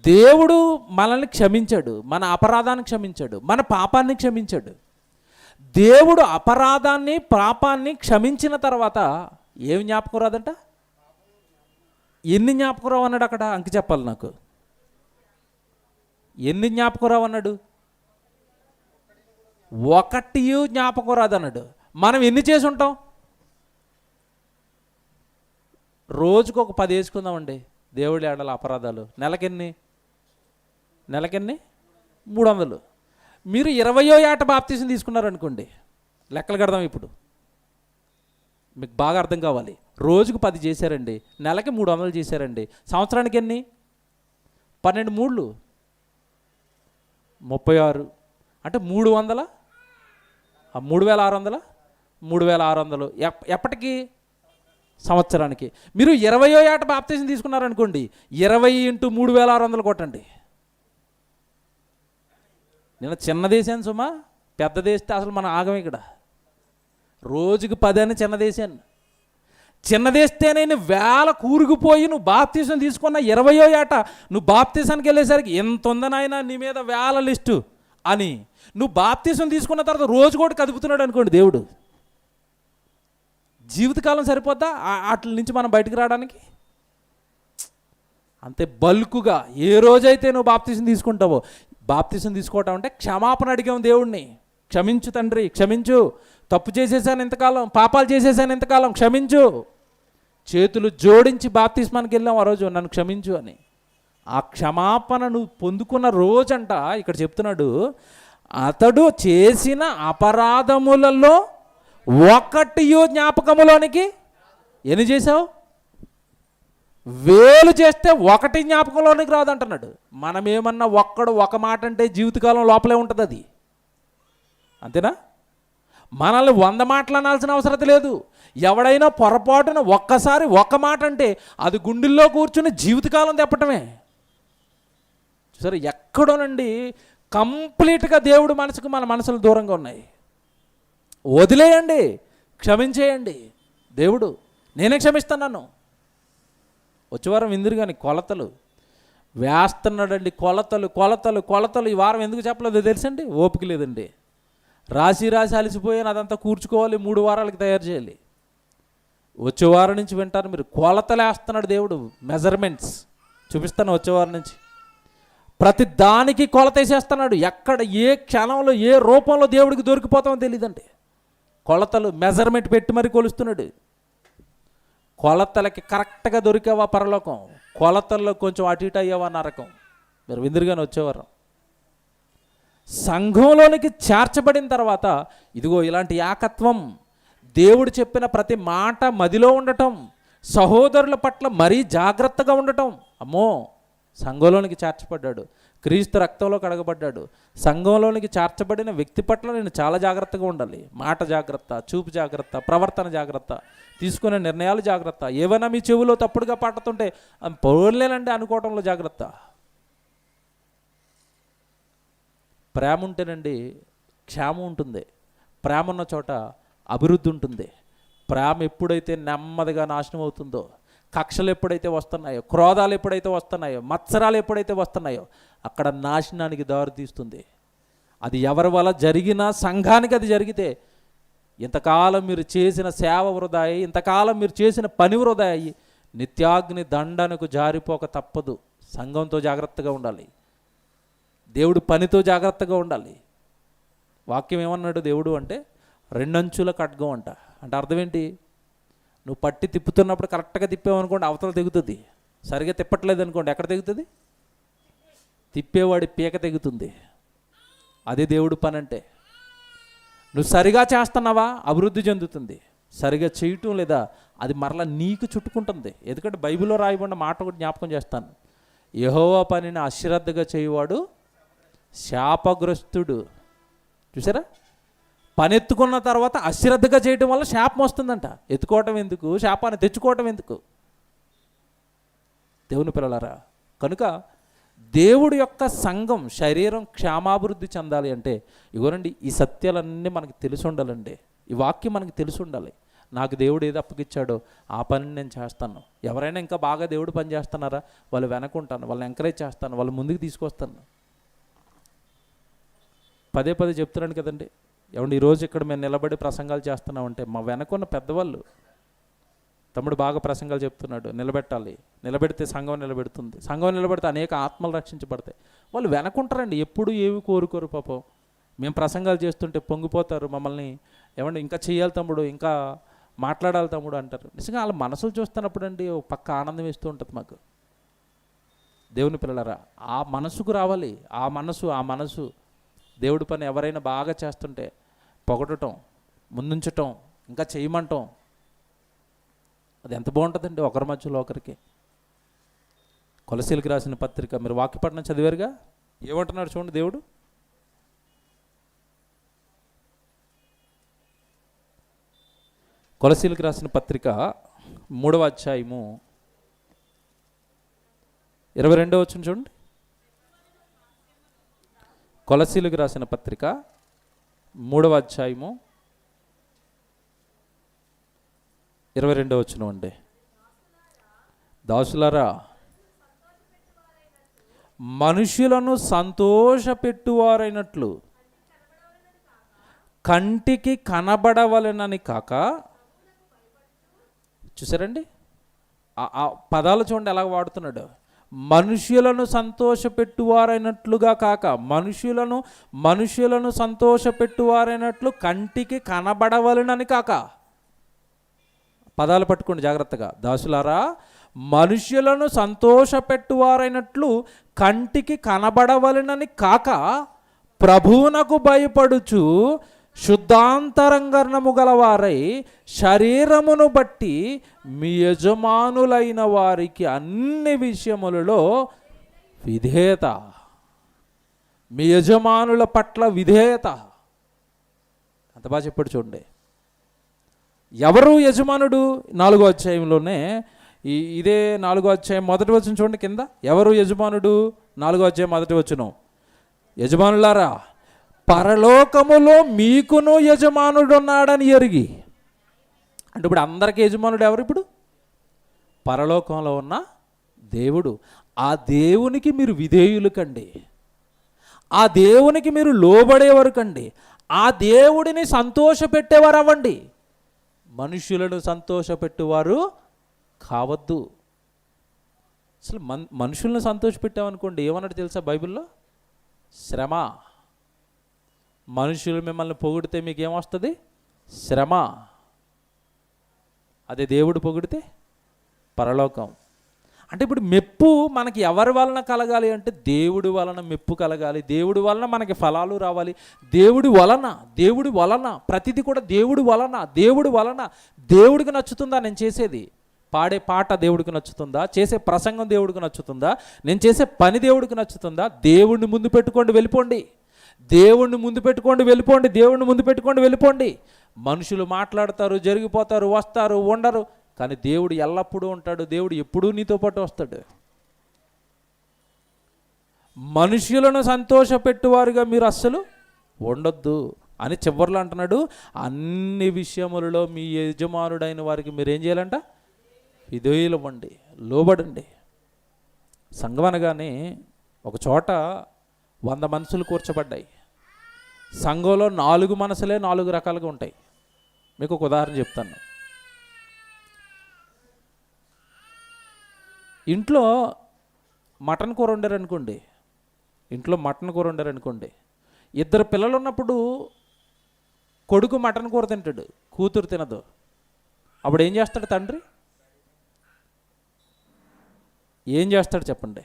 దేవుడు మనల్ని క్షమించాడు, మన అపరాధాన్ని క్షమించాడు, మన పాపాన్ని క్షమించాడు. దేవుడు అపరాధాన్ని పాపాన్ని క్షమించిన తర్వాత ఏమి జ్ఞాపకం రాదంట? ఎన్ని జ్ఞాపకం రావు అన్నాడు అక్కడ? అంకి చెప్పాలి నాకు. ఎన్ని జ్ఞాపకం రావు అన్నాడు? ఒకటి జ్ఞాపకం రాదన్నాడు. మనం ఎన్ని చేసి ఉంటాం? రోజుకు ఒక 10 వేసుకుందామండి దేవుడి ఏడల అపరాధాలు. నెలకెన్ని? 300. మీరు 20వ ఏట బాప్తీసం తీసుకున్నారనుకోండి, లెక్కలు కడదాం ఇప్పుడు, మీకు బాగా అర్థం కావాలి. రోజుకు 10 చేశారండి, నెలకి 300 చేశారండి. సంవత్సరానికి ఎన్ని? 12 3లు 36. అంటే 300, 3600, 3600 ఎప్పటికి? సంవత్సరానికి. మీరు 20వ ఏట బాప్తీసం తీసుకున్నారనుకోండి, 20 × 3600 కొట్టండి. నేను చిన్న దేశాను సుమా, పెద్ద దేశతే అసలు మన ఆగం ఇక్కడ. రోజుకి 10 అని చిన్న దేశాన్ని. చిన్న దేశతే నేను వేల కూరుకుపోయి నువ్వు బాప్తీసం తీసుకున్న 20వ ఏట నువ్వు బాప్తీసానికి వెళ్ళేసరికి ఎంత ఉందనైనా నీ మీద వేల లిస్టు అని నువ్వు బాప్తీసం తీసుకున్న తర్వాత రోజు కూడా కదుపుతున్నాడు అనుకోండి దేవుడు. జీవితకాలం సరిపోద్దా వాటి నుంచి మనం బయటకు రావడానికి? అంతే బల్కుగా ఏ రోజైతే నువ్వు బాప్తీసం తీసుకుంటావో, బాప్తీసం తీసుకోవటం అంటే క్షమాపణ అడిగాం దేవుణ్ణి. క్షమించు తండ్రి, క్షమించు, తప్పు చేసేసాను ఇంతకాలం, పాపాలు చేసేసాను ఇంతకాలం, క్షమించు. చేతులు జోడించి బాప్తిస్మానికి వెళ్ళాం ఆ రోజు, నన్ను క్షమించు అని. ఆ క్షమాపణ నువ్వు పొందుకున్న రోజంట ఇక్కడ చెప్తున్నాడు, అతడు చేసిన అపరాధములలో ఒకటియో జ్ఞాపకములోనికి. ఎన్ని చేసావు? వేలు చేస్తే ఒకటి జ్ఞాపకంలోనికి రాదంటున్నాడు. మనం ఏమన్నా ఒక మాట అంటే జీవితకాలం లోపలే ఉంటుంది అది, అంతేనా? మనల్ని 100 మాటలు అనాల్సిన అవసరం లేదు. ఎవడైనా పొరపాటున ఒక్కసారి ఒక మాట అంటే అది గుండెల్లో కూర్చుని జీవితకాలం తెప్పటమే. సరే, ఎక్కడోనండి కంప్లీట్గా దేవుడు మనసుకు మన మనసులు దూరంగా ఉన్నాయి. వదిలేయండి, క్షమించేయండి. దేవుడు నేనే క్షమిస్తున్నాను. వచ్చే వారం విందురు కానీ కొలతలు వేస్తున్నాడండి. కొలతలు కొలతలు కొలతలు. ఈ వారం ఎందుకు చెప్పలేదో తెలుసండి? ఓపిక లేదండి. రాసి అలసిపోయాను, అదంతా కూర్చుకోవాలి, 3 వారాలకి తయారు చేయాలి. వచ్చే వారం నుంచి వింటారు మీరు. కొలతలు వేస్తున్నాడు దేవుడు, మెజర్మెంట్స్ చూపిస్తాను. వచ్చే వారం నుంచి ప్రతి దానికి కొలత వేసేస్తున్నాడు. ఎక్కడ ఏ క్షణంలో ఏ రూపంలో దేవుడికి దొరికిపోతామో తెలియదండి. కొలతలు మెజర్మెంట్ పెట్టి మరి కొలుస్తున్నాడు. కొలతలకి కరెక్ట్గా దొరికావా పరలోకం, కొలతల్లో కొంచెం అటు ఇటు అయ్యావా నరకం. మీరు విందురుగానే వచ్చేవారు. సంఘంలోనికి చేర్చబడిన తర్వాత ఇదిగో ఇలాంటి ఏకత్వం, దేవుడు చెప్పిన ప్రతి మాట మదిలో ఉండటం, సహోదరుల పట్ల మరీ జాగ్రత్తగా ఉండటం. అమ్మో, సంఘంలోనికి చేర్చబడ్డాడు, క్రీస్తు రక్తంలో కడగబడ్డాడు. సంఘంలోనికి చేర్చబడిన వ్యక్తి పట్ల నేను చాలా జాగ్రత్తగా ఉండాలి. మాట జాగ్రత్త, చూపు జాగ్రత్త, ప్రవర్తన జాగ్రత్త, తీసుకునే నిర్ణయాలు జాగ్రత్త. ఏవైనా మీ చెవిలో తప్పుడుగా పట్టుతుంటే పోలేనండి అనుకోవడంలో జాగ్రత్త. ప్రేమ ఉంటేనండి క్షేమం ఉంటుంది. ప్రేమ ఉన్న చోట అభివృద్ధి ఉంటుంది. ప్రేమ ఎప్పుడైతే నెమ్మదిగా నాశనం అవుతుందో, కక్షలు ఎప్పుడైతే వస్తున్నాయో, క్రోధాలు ఎప్పుడైతే వస్తున్నాయో, మత్సరాలు ఎప్పుడైతే వస్తున్నాయో, అక్కడ నాశనానికి దారితీస్తుంది. అది ఎవరి వల్ల జరిగినా సంఘానికి అది జరిగితే ఇంతకాలం మీరు చేసిన సేవ వృధా అయ్యి, ఇంతకాలం మీరు చేసిన పని వృధా అయ్యి నిత్యాగ్ని దండనకు జారిపోక తప్పదు. సంఘంతో జాగ్రత్తగా ఉండాలి, దేవుడు పనితో జాగ్రత్తగా ఉండాలి. వాక్యం ఏమన్నాడు దేవుడు అంటే 2 అంచుల ఖడ్గం అంట. అంటే అర్థం ఏంటి? నువ్వు పట్టి తిప్పుతున్నప్పుడు కరెక్ట్గా తిప్పావనుకోండి, అవతల తెగుతుంది. సరిగా తిప్పట్లేదు అనుకోండి, ఎక్కడ తెగుతుంది? తిప్పేవాడి పీక తెగుతుంది. అదే దేవుడు పని అంటే. నువ్వు సరిగా చేస్తున్నావా, అభివృద్ధి చెందుతుంది. సరిగా చేయటం లేదా, అది మరలా నీకు చుట్టుకుంటుంది. ఎందుకంటే బైబిల్లో రాయబడిన మాట ఒకటి జ్ఞాపకం చేస్తాను. యెహోవా పనిని అశ్రద్ధగా చేయువాడు శాపగ్రస్తుడు. చూసారా? పని ఎత్తుకున్న తర్వాత అశ్రద్ధగా చేయటం వల్ల శాపం వస్తుందంట. ఎత్తుకోవటం ఎందుకు, శాపాన్ని తెచ్చుకోవటం ఎందుకు? దేవుని పిల్లలారా, కనుక దేవుడి యొక్క సంఘం, శరీరం క్షేమాభివృద్ధి చెందాలి అంటే ఇగోనండి, ఈ సత్యాలన్నీ మనకు తెలిసి ఉండాలండి. ఈ వాక్యం మనకు తెలిసి ఉండాలి. నాకు దేవుడు ఏది అప్పగిచ్చాడో ఆ పనిని నేను చేస్తాను. ఎవరైనా ఇంకా బాగా దేవుడు పని చేస్తున్నారా, వాళ్ళు వెనకుంటాను, వాళ్ళని ఎంకరేజ్ చేస్తాను, వాళ్ళు ముందుకు తీసుకొస్తాను. పదే చెప్తున్నాను కదండి. ఏమండి, ఈరోజు ఇక్కడ మేము నిలబడి ప్రసంగాలు చేస్తున్నామంటే మా వెనకున్న పెద్దవాళ్ళు, తమ్ముడు బాగా ప్రసంగాలు చెప్తున్నాడు, నిలబెట్టాలి, నిలబెడితే సంఘం నిలబెడుతుంది, సంఘం నిలబెడితే అనేక ఆత్మలు రక్షించబడతాయి. వాళ్ళు వెనకుంటారండి, ఎప్పుడు ఏవి కోరుకోరు. పాపం మేము ప్రసంగాలు చేస్తుంటే పొంగిపోతారు, మమ్మల్ని ఏమండి ఇంకా చెయ్యాలి తమ్ముడు, ఇంకా మాట్లాడాలి తమ్ముడు అంటారు. నిజంగా వాళ్ళ మనసులు చూస్తున్నప్పుడు అండి ఒక పక్క ఆనందం ఇస్తూ ఉంటుంది మాకు. దేవుని పిల్లలారా, ఆ మనసుకు రావాలి. ఆ మనసు దేవుడి పని ఎవరైనా బాగా చేస్తుంటే పొగడటం, ముందుంచటం, ఇంకా చేయమంటాం, అది ఎంత బాగుంటుందండి ఒకరి మధ్యలో ఒకరికి. కొలసీలకు రాసిన పత్రిక మీరు వాక్యపట్నం చదివారుగా, ఏమంటున్నాడు చూడండి దేవుడు. కొలసీలకు రాసిన పత్రిక 3వ అధ్యాయము 22వ వచనం చూడండి. కొలసీలకు రాసిన పత్రిక 3వ అధ్యాయము 22వ వచనం అండి. దాసులారా, మనుషులను సంతోషపెట్టువారైనట్లు కంటికి కనబడవలెనని కాక, చూసారండి ఆ పదాలు చూడండి ఎలా వాడుతున్నాడు. మనుష్యులను సంతోషపెట్టువారైనట్లుగా కాక, మనుష్యులను సంతోషపెట్టువారైనట్లు కంటికి కనబడవలెనని కాక. పదాలు పట్టుకోండి జాగ్రత్తగా. దాసులారా, మనుష్యులను సంతోషపెట్టువారైనట్లు కంటికి కనబడవలెనని కాక, ప్రభువునకు భయపడుచు శుద్ధాంతరంగరణము గలవారై శరీరమును బట్టి మీ యజమానులైన వారికి అన్ని విషయములలో విధేయత. మీ యజమానుల పట్ల విధేయత. అంత బాగా చెప్పాడు చూడండి. ఎవరు యజమానుడు? 4వ అధ్యాయంలోనే ఇదే 4వ అధ్యాయం 1వ వచనం చూడండి కింద. ఎవరు యజమానుడు? 4వ అధ్యాయం 1వ వచనం. యజమానులారా, పరలోకములో మీకును యజమానుడు ఉన్నాడని ఎరిగి. అంటే ఇప్పుడు అందరికీ యజమానుడు ఎవరు? ఇప్పుడు పరలోకంలో ఉన్న దేవుడు. ఆ దేవునికి మీరు విధేయులు కండి, ఆ దేవునికి మీరు లోబడేవారు కండి, ఆ దేవుడిని సంతోషపెట్టేవారు అవ్వండి, మనుషులను సంతోషపెట్టేవారు కావద్దు. అసలు మనుషులను సంతోషపెట్టామనుకోండి, ఏమన్నాడు తెలుసా బైబిల్లో? శ్రమ. మనుషులు మిమ్మల్ని పొగిడితే మీకేమొస్తుంది? శ్రమ. అదే దేవుడు పొగిడితే పరలోకం. అంటే ఇప్పుడు మెప్పు మనకి ఎవరి వలన కలగాలి అంటే దేవుడి వలన మెప్పు కలగాలి, దేవుడి వలన మనకి ఫలాలు రావాలి. దేవుడి వలన ప్రతిదీ కూడా దేవుడి వలన. దేవుడికి నచ్చుతుందా నేను చేసేది? పాడే పాట దేవుడికి నచ్చుతుందా? చేసే ప్రసంగం దేవుడికి నచ్చుతుందా? నేను చేసే పని దేవుడికి నచ్చుతుందా? దేవుడిని ముందు పెట్టుకోండి, వెళ్ళిపోండి. దేవుణ్ణి ముందు పెట్టుకోండి, వెళ్ళిపోండి. దేవుణ్ణి ముందు పెట్టుకోండి, వెళ్ళిపోండి. మనుషులు మాట్లాడతారు, జరిగిపోతారు, వస్తారు, ఉండరు, కానీ దేవుడు ఎల్లప్పుడూ ఉంటాడు. దేవుడు ఎప్పుడూ నీతో పాటు వస్తాడు. మనుషులను సంతోషపెట్టువారుగా మీరు అస్సలు ఉండొద్దు అని చివరిలో అంటున్నాడు. అన్ని విషయములలో మీ యజమానుడైన వారికి మీరు ఏం చేయాలంట? విధేయులవ్వండి, లోబడండి. సంఘం అనగానే ఒక చోట 100 మనసులు కూర్చోబడ్డాయి. సంఘంలో 4 మనసులే 4 రకాలుగా ఉంటాయి. మీకు ఒక ఉదాహరణ చెప్తాను. ఇంట్లో మటన్ కూర వండారనుకోండి, ఇద్దరు పిల్లలు ఉన్నప్పుడు కొడుకు మటన్ కూర తింటాడు, కూతురు తినదు. అప్పుడు ఏం చేస్తాడు తండ్రి? ఏం చేస్తాడు చెప్పండి?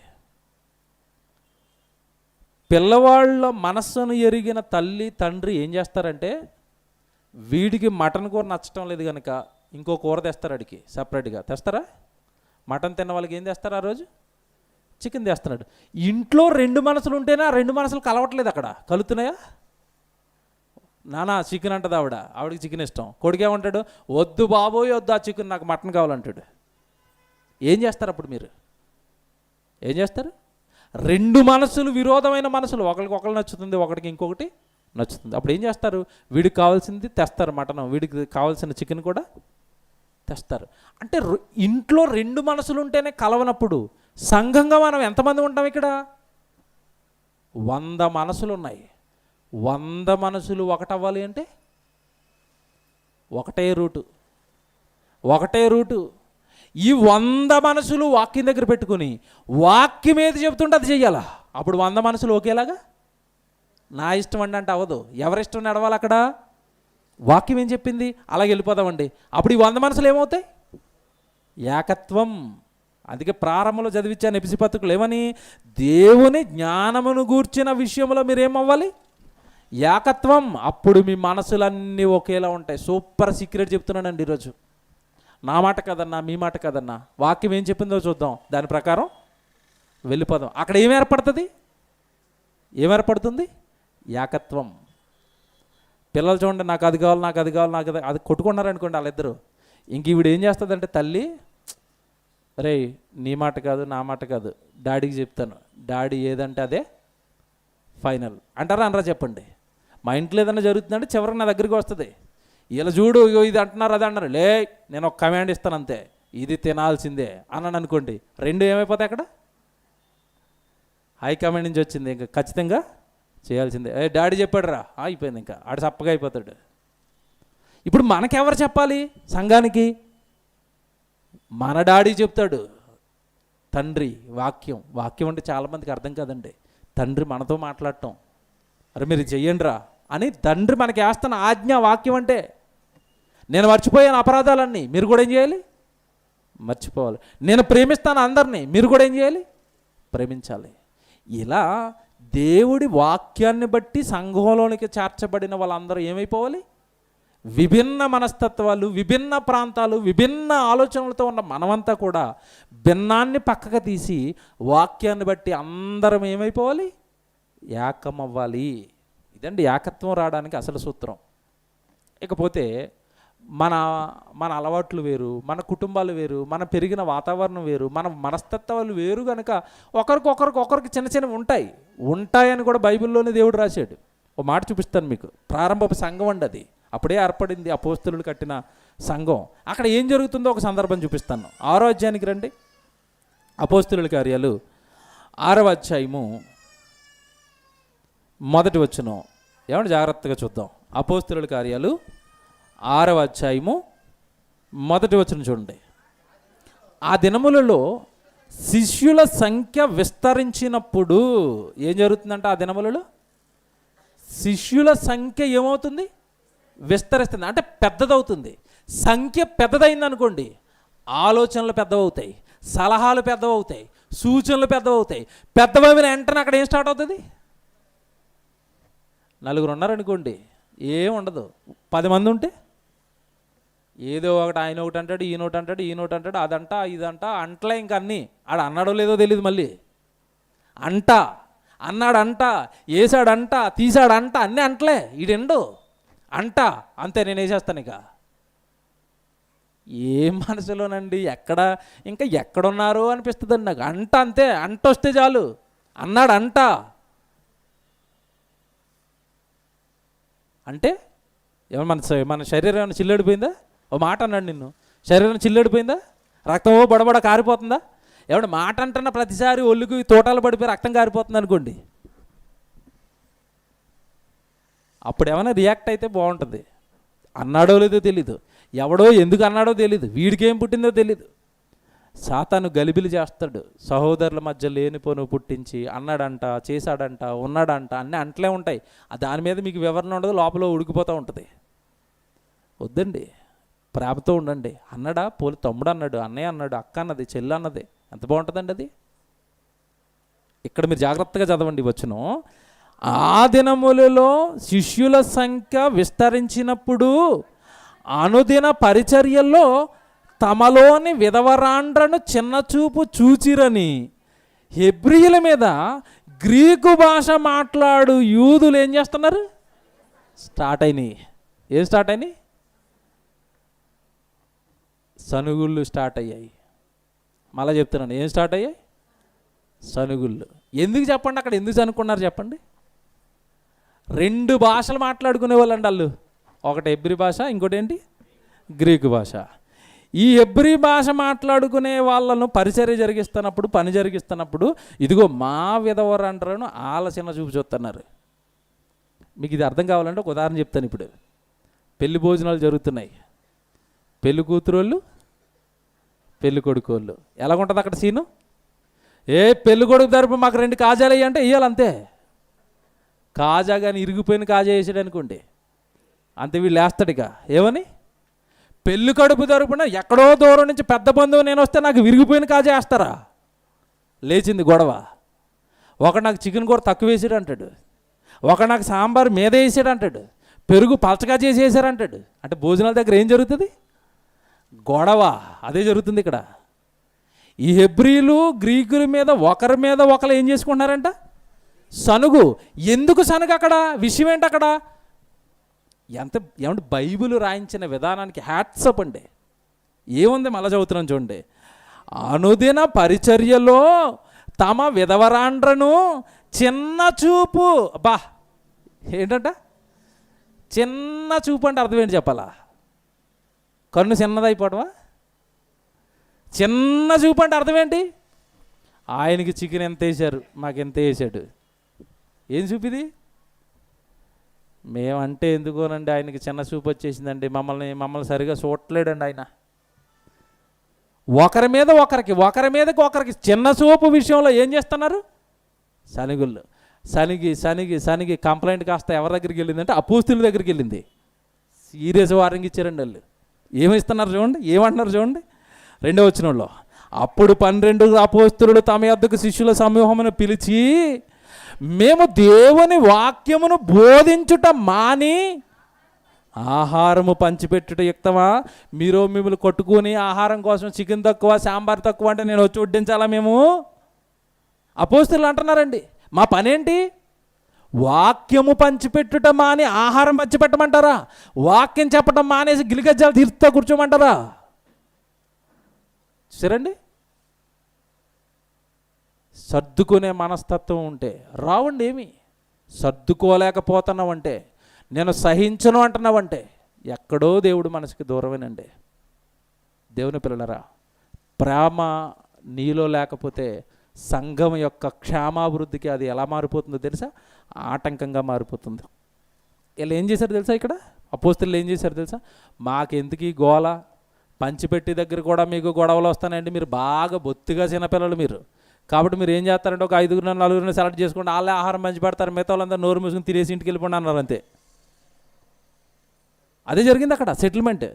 పిల్లవాళ్ళ మనస్సును ఎరిగిన తల్లి తండ్రి ఏం చేస్తారంటే, వీడికి మటన్ కూర నచ్చటం లేదు కనుక ఇంకో కూర తెస్తారు, అడిగి సపరేట్గా తెస్తారా? మటన్ తిన్న వాళ్ళకి ఏం తెస్తారు? ఆ రోజు చికెన్ తెస్తున్నాడు. ఇంట్లో 2 మనసులు ఉంటేనే ఆ 2 మనసులు కలవట్లేదు. అక్కడ కలుతున్నాయా? నానా చికెన్ అంటది ఆవిడకి చికెన్ ఇష్టం. కొడుకు ఏమంటాడు? వద్దు బాబోయ్, వద్దు ఆ చికెన్, నాకు మటన్ కావాలంటాడు. ఏం చేస్తారు అప్పుడు? మీరు ఏం చేస్తారు? 2 మనసులు, విరోధమైన మనసులు, ఒకరికి నచ్చుతుంది, ఒకరికి ఇంకొకటి నచ్చుతుంది. అప్పుడు ఏం చేస్తారు? వీడికి కావాల్సింది తెస్తారు మటన్, వీడికి కావాల్సిన చికెన్ కూడా తెస్తారు. అంటే ఇంట్లో 2 మనసులు ఉంటేనే కలవనప్పుడు సంఘంగా మనం ఎంతమంది ఉంటాం? ఇక్కడ 100 మనసులు ఉన్నాయి. 100 మనసులు ఒకటవ్వాలి అంటే ఒకటే రూటు. ఈ 100 మనసులు వాక్యం దగ్గర పెట్టుకుని వాక్యం ఏది చెబుతుంటే అది చెయ్యాలా? అప్పుడు 100 మనసులు ఒకేలాగా. నా ఇష్టం అండి అంటే అవ్వదు. ఎవరిష్టం నడవాలి అక్కడ? వాక్యం ఏం చెప్పింది అలాగే వెళ్ళిపోదామండి. అప్పుడు ఈ 100 మనసులు ఏమవుతాయి? ఏకత్వం. అందుకే ప్రారంభంలో చదివించాను ఎపిసి పత్రికలు ఏమని? దేవుని జ్ఞానమును గూర్చిన విషయంలో మీరు ఏమవ్వాలి? ఏకత్వం. అప్పుడు మీ మనసులన్నీ ఒకేలా ఉంటాయి. సూపర్ సీక్రెట్ చెప్తున్నానండి ఈరోజు. నా మాట కదన్నా, మీ మాట కదన్నా, వాక్యం ఏం చెప్పిందో చూద్దాం, దాని ప్రకారం వెళ్ళిపోదాం. అక్కడ ఏమేర్పడుతుంది? ఏకత్వం. పిల్లలు చూడండి, నాకు అది కావాలి, అది కొట్టుకున్నారనుకోండి వాళ్ళిద్దరు. ఇంక ఈవిడ ఏం చేస్తుందంటే, తల్లి రే నీ మాట కాదు, నా మాట కాదు, డాడీకి చెప్తాను, డాడీ ఏదంటే అదే ఫైనల్ అంటారా అనరా చెప్పండి. మా ఇంట్లో ఏదైనా జరుగుతుందంటే చివరికి నా దగ్గరికి వస్తుంది. ఇలా చూడు, ఇది అంటున్నారు, అది అంటున్నారు, లే నేను ఒక కమాండ్ ఇస్తాను అంతే, ఇది తినాల్సిందే అన్నాను అనుకోండి. 2 ఏమైపోతాయి అక్కడ? హై కమాండ్ నుంచి వచ్చింది, ఇంకా ఖచ్చితంగా చేయాల్సిందే. డాడీ చెప్పాడు రా, అయిపోయింది, ఇంకా ఆడు చప్పగా అయిపోతాడు. ఇప్పుడు మనకెవరు చెప్పాలి? సంఘానికి మన డాడీ చెప్తాడు, తండ్రి. వాక్యం అంటే చాలామందికి అర్థం కాదండి. తండ్రి మనతో మాట్లాడటం, అరే మీరు చెయ్యండి రా అని తండ్రి మనకి వేస్తున్న ఆజ్ఞ వాక్యం అంటే. నేను మర్చిపోయాను అపరాధాలన్నీ, మీరు కూడా ఏం చేయాలి? మర్చిపోవాలి. నేను ప్రేమిస్తాను అందరినీ, మీరు కూడా ఏం చేయాలి? ప్రేమించాలి. ఇలా దేవుడి వాక్యాన్ని బట్టి సంఘంలోనికి చేర్చబడిన వాళ్ళందరూ ఏమైపోవాలి? విభిన్న మనస్తత్వాలు, విభిన్న ప్రాంతాలు, విభిన్న ఆలోచనలతో ఉన్న మనమంతా కూడా భిన్నాన్ని పక్కకు తీసి వాక్యాన్ని బట్టి అందరం ఏమైపోవాలి? ఏకమవ్వాలి. ఇదండి ఏకత్వం రావడానికి అసలు సూత్రం. ఇకపోతే మన మన అలవాట్లు వేరు, మన కుటుంబాలు వేరు, మన పెరిగిన వాతావరణం వేరు, మన మనస్తత్వాలు వేరు కనుక ఒకరికి చిన్న చిన్నవి ఉంటాయని కూడా బైబిల్లోనే దేవుడు రాశాడు. ఓ మాట చూపిస్తాను మీకు. ప్రారంభపు సంఘం అండి అది. అప్పుడే ఏర్పడింది అపోస్తలులు కట్టిన సంఘం. అక్కడ ఏం జరుగుతుందో ఒక సందర్భం చూపిస్తాను. 6వ అధ్యాయానికి రండి. అపోస్తలుల కార్యాలు 6వ అధ్యాయము 1వ వచనం. ఏమంటే జాగ్రత్తగా చూద్దాం. అపోస్తలుల కార్యాలు 6వ అధ్యాయము 1వ వచనం చూడండి. ఆ దినములలో శిష్యుల సంఖ్య విస్తరించినప్పుడు ఏం జరుగుతుందంటే, ఆ దినములలో శిష్యుల సంఖ్య ఏమవుతుంది? విస్తరిస్తుంది. అంటే పెద్దదవుతుంది. సంఖ్య పెద్దదైంది అనుకోండి, ఆలోచనలు పెద్దవవుతాయి, సలహాలు పెద్దవవుతాయి, సూచనలు పెద్దవవుతాయి. పెద్దవైన వెంటనే అక్కడ ఏం స్టార్ట్ అవుతుంది? నలుగురు ఉన్నారనుకోండి, ఏం ఉండదు. 10 మంది ఉంటే ఏదో ఒకటి, ఆయన ఒకటి అంటాడు, ఈయన ఒకటి అంటాడు, ఈయన ఒకటి అంటాడు, అదంట ఇదంట అంటలే. ఇంక అన్నీ ఆడ అన్నాడో లేదో తెలియదు. మళ్ళీ అన్నాడంట, వేసాడంట, తీసాడంట, అన్నీ అంటలే. ఈడెండు అంట, అంతే, నేను వేసేస్తాను. ఇక ఏ మనసులోనండి ఇంకా ఎక్కడున్నారో అనిపిస్తుందండి నాకు. అంతే, వస్తే చాలు. అన్నాడంట అంటే మన శరీరం ఏమైనా చిల్లడిపోయిందా? ఓ మాట అన్నాడు నిన్ను, శరీరం చిల్లడిపోయిందా? రక్తమో బడబడ కారిపోతుందా? ఏమన్నా మాట అంటున్న ప్రతిసారి ఒళ్ళుకి తోటాలు పడిపోయి రక్తం కారిపోతుంది అనుకోండి, అప్పుడు ఏమైనా రియాక్ట్ అయితే బాగుంటుంది. అన్నాడో లేదో తెలీదు, ఎవడో ఎందుకు అన్నాడో తెలీదు, వీడికి ఏం పుట్టిందో తెలీదు. సాతాను గలిబిలి చేస్తాడు. సహోదరుల మధ్య లేనిపోను పుట్టించి అన్నాడంట, చేశాడంట, ఉన్నాడంట, అన్నీ అంటలే ఉంటాయి. దాని మీద మీకు వివరణ ఉండదు, లోపల ఉడికిపోతూ ఉంటుంది. వద్దండి, ప్రేమతో ఉండండి. అన్నాడా? పోలి తమ్ముడు అన్నాడు, అన్నయ్య అన్నాడు, అక్క అన్నది, చెల్లి అన్నది, ఎంత బాగుంటుందండి అది. ఇక్కడ మీరు జాగ్రత్తగా చదవండి వచనం. ఆ దినములలో శిష్యుల సంఖ్య విస్తరించినప్పుడు అనుదిన పరిచర్యల్లో తమలోని విధవరాండ్రను చిన్నచూపు చూచిరని హెబ్రీయుల మీద గ్రీకు భాష మాట్లాడు యూదులు ఏం చేస్తున్నారు? స్టార్ట్ అయినాయి. ఏం స్టార్ట్ అయినాయి? సనుగుళ్ళు స్టార్ట్ అయ్యాయి. మళ్ళీ చెప్తున్నాను, ఏం స్టార్ట్ అయ్యాయి? సనుగుళ్ళు. ఎందుకు చెప్పండి? అక్కడ ఎందుకు అనుకున్నారు చెప్పండి? 2 భాషలు మాట్లాడుకునే వాళ్ళండి వాళ్ళు. ఒకటి హెబ్రీ భాష, ఇంకోటి ఏంటి? గ్రీకు భాష. ఈ హెబ్రీ భాష మాట్లాడుకునే వాళ్ళను పరిచర్య జరిగిస్తున్నప్పుడు, పని జరిగిస్తున్నప్పుడు, ఇదిగో మా విధవరంటారను ఆలోచన చూపు చూస్తున్నారు. మీకు ఇది అర్థం కావాలంటే ఒక ఉదాహరణ చెప్తాను. ఇప్పుడు పెళ్లి భోజనాలు జరుగుతున్నాయి. పెళ్లి కూతురోళ్ళు, పెళ్లి కొడుకోళ్ళు. ఎలాగుంటుంది అక్కడ సీను? పెళ్లి కొడుకు తరపు మాకు 2 కాజాలు వేయంటే వేయాలంతే. కాజా కానీ ఇరిగిపోయిన కాజా వేసాడు అనుకోండి, అంతే, వీళ్ళు వేస్తాడు. ఇక ఏమని? పెళ్లి కడుపు తరపున ఎక్కడో దూరం నుంచి పెద్ద బంధువు నేను వస్తే నాకు విరిగిపోయిన కాజా వేస్తారా? లేచింది గొడవ. ఒకడు నాకు చికెన్ కూర తక్కువ వేసాడు అంటాడు, ఒకడు నాకు సాంబార్ మీద వేసాడు అంటాడు, పెరుగు పలచగా చేసి వేసారంటాడు. అంటే భోజనాల దగ్గర ఏం జరుగుతుంది? గొడవ. అదే జరుగుతుంది ఇక్కడ. ఈ హెబ్రీలు గ్రీకుల మీద ఒకరు ఏం చేసుకుంటున్నారంట? సనుగు. ఎందుకు సనుగు? అక్కడ విషయం ఏంటి? అక్కడ ఏమంటే బైబిల్ రాయించిన విధానానికి హ్యాట్సప్ అండి. ఏముంది? మళ్ళా చదువుతున్నాను చూడండి. అనుదిన పరిచర్యలో తమ విధవరాండ్రను చిన్న చూపు. బా, ఏంటంట? చిన్న చూపు అంటే అర్థం ఏంటి చెప్పాలా? కన్ను చిన్నదైపోవడమా? చిన్న చూపు అంటే అర్థం ఏంటి? ఆయనకి చికెన్ ఎంత వేశారు, మాకు ఎంత వేసాడు. ఏం చూపిది? మేమంటే ఎందుకోనండి ఆయనకి చిన్న చూపు వచ్చేసిందండి, మమ్మల్ని సరిగా చూడలేడండి ఆయన. ఒకరి మీదకి ఒకరికి చిన్న చూపు విషయంలో ఏం చేస్తున్నారు? సనిగుళ్ళు. సనిగి కంప్లైంట్ కాస్త ఎవరి దగ్గరికి వెళ్ళిందంటే అపోస్తలుల దగ్గరికి వెళ్ళింది. సీరియస్ వార్నింగ్ ఇచ్చారండి వాళ్ళు. ఏమిస్తున్నారు చూడండి, ఏమంటున్నారు చూడండి 2వ వచనంలో. అప్పుడు 12 అపోస్తలులు తమ యొద్దకు శిష్యుల సమూహమును పిలిచి, మేము దేవుని వాక్యమును బోధించుట మాని ఆహారము పంచిపెట్టుట యుక్తమా? మీరు మిమ్మల్ని కొట్టుకుని ఆహారం కోసం చికెన్ తక్కువ సాంబార్ తక్కువ అంటే నేను వచ్చి వడ్డించాలా? మేము అపోస్తలులు అంటున్నారండి, మా పనేంటి? వాక్యము పంచిపెట్టుట మాని ఆహారం పంచిపెట్టమంటారా? వాక్యం చెప్పడం మానేసి గిలిగజ్జాలు తీరుతో కూర్చోమంటారా? సరేండి, సర్దుకునే మనస్తత్వం ఉంటే రావండి. ఏమి సర్దుకోలేకపోతున్నావంటే, నేను సహించను అంటున్నావంటే ఎక్కడో దేవుడు మనసుకి దూరమేనండి. దేవుని పిల్లలరా, ప్రేమ నీలో లేకపోతే సంఘం యొక్క క్షేమాభివృద్ధికి అది ఎలా మారిపోతుందో తెలుసా? ఆటంకంగా మారిపోతుంది. వీళ్ళు ఏం చేశారు తెలుసా? ఇక్కడ అపోస్తలులు ఏం చేశారు తెలుసా? మాకెందుకు ఈ గోల, పంచిపెట్టి దగ్గర కూడా మీకు గొడవలు వస్తానండి, మీరు బాగా బొత్తిగా చిన్నపిల్లలు మీరు, కాబట్టి మీరు ఏం చేస్తారంటే ఒక 5 4 సెలెక్ట్ చేసుకోండి, వాళ్ళే ఆహారం పంచి పెడతారు, మిగతా వాళ్ళంతా నోరు మూసుకుని తినేసి ఇంటికి వెళ్ళిపోండి అన్నారు. అంతే, అదే జరిగింది అక్కడ సెటిల్మెంట్.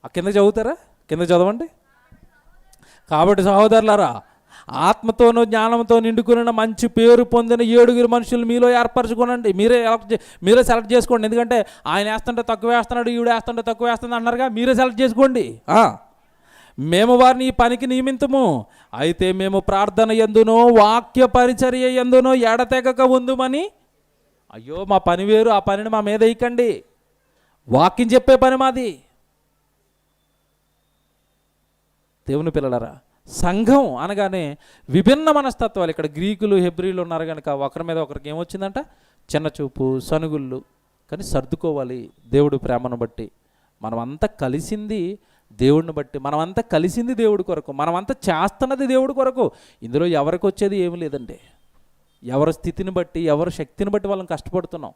ఆ కింద చదువుతారా? కింద చదవండి. కాబట్టి సహోదరులారా, ఆత్మతోనూ జ్ఞానంతో నిండుకున్న మంచి పేరు పొందిన 7 మనుషులు మీలో ఏర్పరచుకోనండి. మీరే సెలెక్ట్ చేసుకోండి. ఎందుకంటే ఆయన వేస్తుంటే తక్కువ వేస్తున్నాడు, ఈవిడ వేస్తుంటే తక్కువ వేస్తుంది అన్నారుగా, మీరే సెలెక్ట్ చేసుకోండి. మేము వారిని ఈ పనికి నియమించము, అయితే మేము ప్రార్థన యందునో వాక్య పరిచర్య యందునో ఎడతెగక ఉందుమని. అయ్యో, మా పని వేరు, ఆ పనిని మా మీద వేయకండి. వాక్యం చెప్పే పని మాది. దేవుని పిల్లలరా, సంఘం అనగానే విభిన్న మనస్తత్వాలు. ఇక్కడ గ్రీకులు హెబ్రీలు ఉన్నారు కనుక ఒకరి మీద ఒకరికి ఏమొచ్చిందంట? చిన్నచూపు, సనుగుళ్ళు. కానీ సర్దుకోవాలి దేవుడు ప్రేమను బట్టి. మనమంతా కలిసింది దేవుడిని బట్టి, మనమంతా కలిసింది దేవుడి కొరకు, మనమంతా చేస్తున్నది దేవుడి కొరకు. ఇందులో ఎవరికి వచ్చేది ఏమి లేదండి. ఎవరి స్థితిని బట్టి, ఎవరి శక్తిని బట్టి వాళ్ళని కష్టపడుతున్నాం.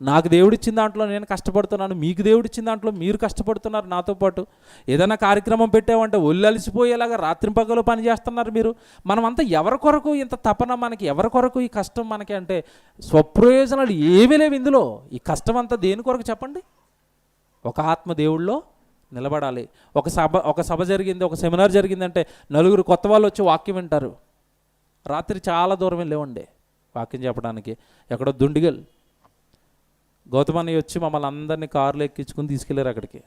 నాకు దేవుడిచ్చిన దాంట్లో నేను కష్టపడుతున్నాను, మీకు దేవుడిచ్చిన దాంట్లో మీరు కష్టపడుతున్నారు నాతో పాటు. ఏదైనా కార్యక్రమం పెట్టామంటే ఒళ్ళలిసిపోయేలాగా రాత్రింపగలు పని చేస్తున్నారు మీరు. మనమంతా ఎవరి కొరకు ఇంత తపన మనకి? ఎవరి కొరకు ఈ కష్టం మనకి? అంటే స్వప్రయోజనాలు ఏమీ లేవు ఇందులో. ఈ కష్టం అంతా దేని కొరకు చెప్పండి? ఒక ఆత్మ దేవుళ్ళో నిలబడాలి. ఒక సభ జరిగింది, ఒక సెమినార్ జరిగిందంటే 4 కొత్త వాళ్ళు వచ్చి వాక్యం వింటారు. రాత్రి చాలా దూరం వెళ్ళేవండి వాక్యం చెప్పడానికి. ఎక్కడో దుండిగల్ గౌతమని వచ్చి మమ్మల్ని అందరినీ కారులో ఎక్కించుకుని తీసుకెళ్ళారు అక్కడికి.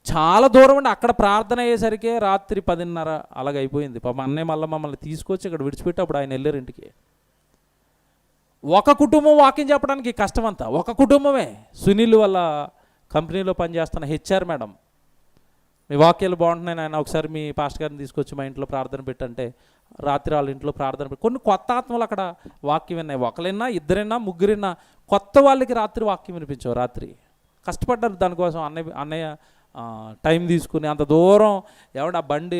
చాలా దూరం అండి. అక్కడ ప్రార్థన అయ్యేసరికి రాత్రి 10:30 అలాగ అయిపోయింది. పాపం అన్నయ్య మళ్ళీ మమ్మల్ని తీసుకొచ్చి ఇక్కడ విడిచిపెట్టి అప్పుడు ఆయన వెళ్ళారు ఇంటికి. ఒక కుటుంబం వాక్యం చెప్పడానికి కష్టం అంతా, ఒక కుటుంబమే. సునీల్ వాళ్ళ కంపెనీలో పనిచేస్తున్న హెచ్ఆర్ మేడం, మీ వాక్యాలు బాగుంటున్నాయి ఆయన, ఒకసారి మీ పాస్టర్ గారిని తీసుకొచ్చి మా ఇంట్లో ప్రార్థన పెట్టంటే రాత్రి వాళ్ళ ఇంట్లో ప్రార్థన పెట్టి కొన్ని కొత్త ఆత్మలు అక్కడ వాక్యం విన్నాయి. ఒకరైనా, ఇద్దరైనా, ముగ్గురైనా కొత్త వాళ్ళకి రాత్రి వాక్యం వినిపించావు. రాత్రి కష్టపడ్డారు దానికోసం. అన్నయ్య టైం తీసుకుని అంత దూరం ఎవడ ఆ బండి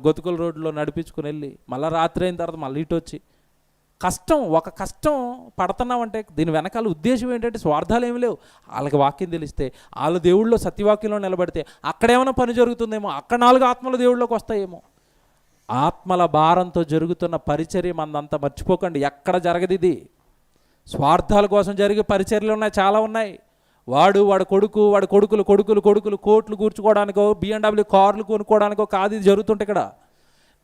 గొతుకుల రోడ్లో నడిపించుకుని వెళ్ళి మళ్ళీ రాత్రి అయిన తర్వాత మళ్ళీ ఇటు వచ్చి ఒక కష్టం పడుతున్నామంటే దీని వెనకాల ఉద్దేశం ఏంటంటే స్వార్థాలు ఏమి లేవు. వాళ్ళకి వాక్యం తెలిస్తే, వాళ్ళ దేవుళ్ళో సత్యవాక్యంలో నిలబడితే అక్కడేమైనా పని జరుగుతుందేమో, అక్కడ 4 ఆత్మల దేవుళ్ళలోకి వస్తాయేమో. ఆత్మల భారంతో జరుగుతున్న పరిచర్య మందంతా మర్చిపోకండి. ఎక్కడ జరగదు ఇది. స్వార్థాల కోసం జరిగే పరిచర్యలు ఉన్నాయి, చాలా ఉన్నాయి. వాడి కొడుకులు కోట్లు కూర్చుకోవడానికో, BMW కార్లు కొనుక్కోవడానికో కాదు ఇది జరుగుతుంటే. ఇక్కడ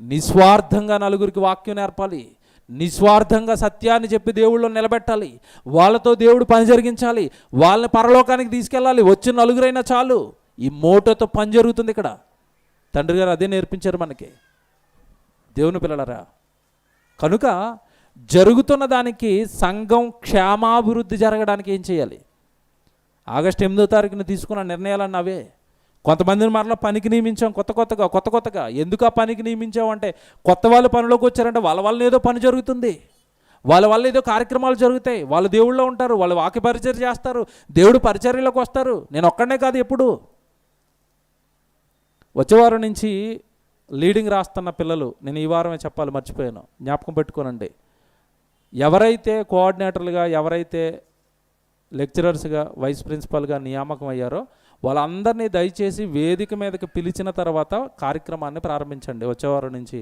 నిస్వార్థంగా నలుగురికి వాక్యం నేర్పాలి, నిస్వార్థంగా సత్యాన్ని చెప్పి దేవుళ్ళు నిలబెట్టాలి, వాళ్ళతో దేవుడు పని జరిగించాలి, వాళ్ళని పరలోకానికి తీసుకెళ్ళాలి. వచ్చిన 4 చాలు. ఈ మోటోతో పని జరుగుతుంది ఇక్కడ. తండ్రి గారు అదే నేర్పించారు మనకి. దేవుని పిల్లలరా, కనుక జరుగుతున్న దానికి సంఘం క్షేమాభివృద్ధి జరగడానికి ఏం చేయాలి? ఆగస్టు 8వ తారీఖున తీసుకున్న నిర్ణయాలన్నీ అవే. కొంతమందిని మరలా పనికి నియమించాం కొత్తగా. ఎందుకు ఆ పనికి నియమించాం అంటే, కొత్త వాళ్ళు పనిలోకి వచ్చారంటే వాళ్ళ వల్ల ఏదో పని జరుగుతుంది, వాళ్ళ వల్ల ఏదో కార్యక్రమాలు జరుగుతాయి. వాళ్ళు దేవుళ్ళో ఉంటారు, వాళ్ళు వాక్య పరిచర్య చేస్తారు, దేవుడు పరిచర్యలోకి వస్తారు. నేను ఒక్కడనే కాదు, ఎప్పుడు వచ్చేవారం నుంచి లీడింగ్ రాస్తున్న పిల్లలు, నేను ఈ వారమే చెప్పాలి మర్చిపోయాను, జ్ఞాపకం పెట్టుకోనండి. ఎవరైతే కోఆర్డినేటర్లుగా, ఎవరైతే లెక్చరర్స్గా, వైస్ ప్రిన్సిపల్గా నియామకం అయ్యారో వాళ్ళందరినీ దయచేసి వేదిక మీదకి పిలిచిన తర్వాత కార్యక్రమాన్ని ప్రారంభించండి. వచ్చేవారం నుంచి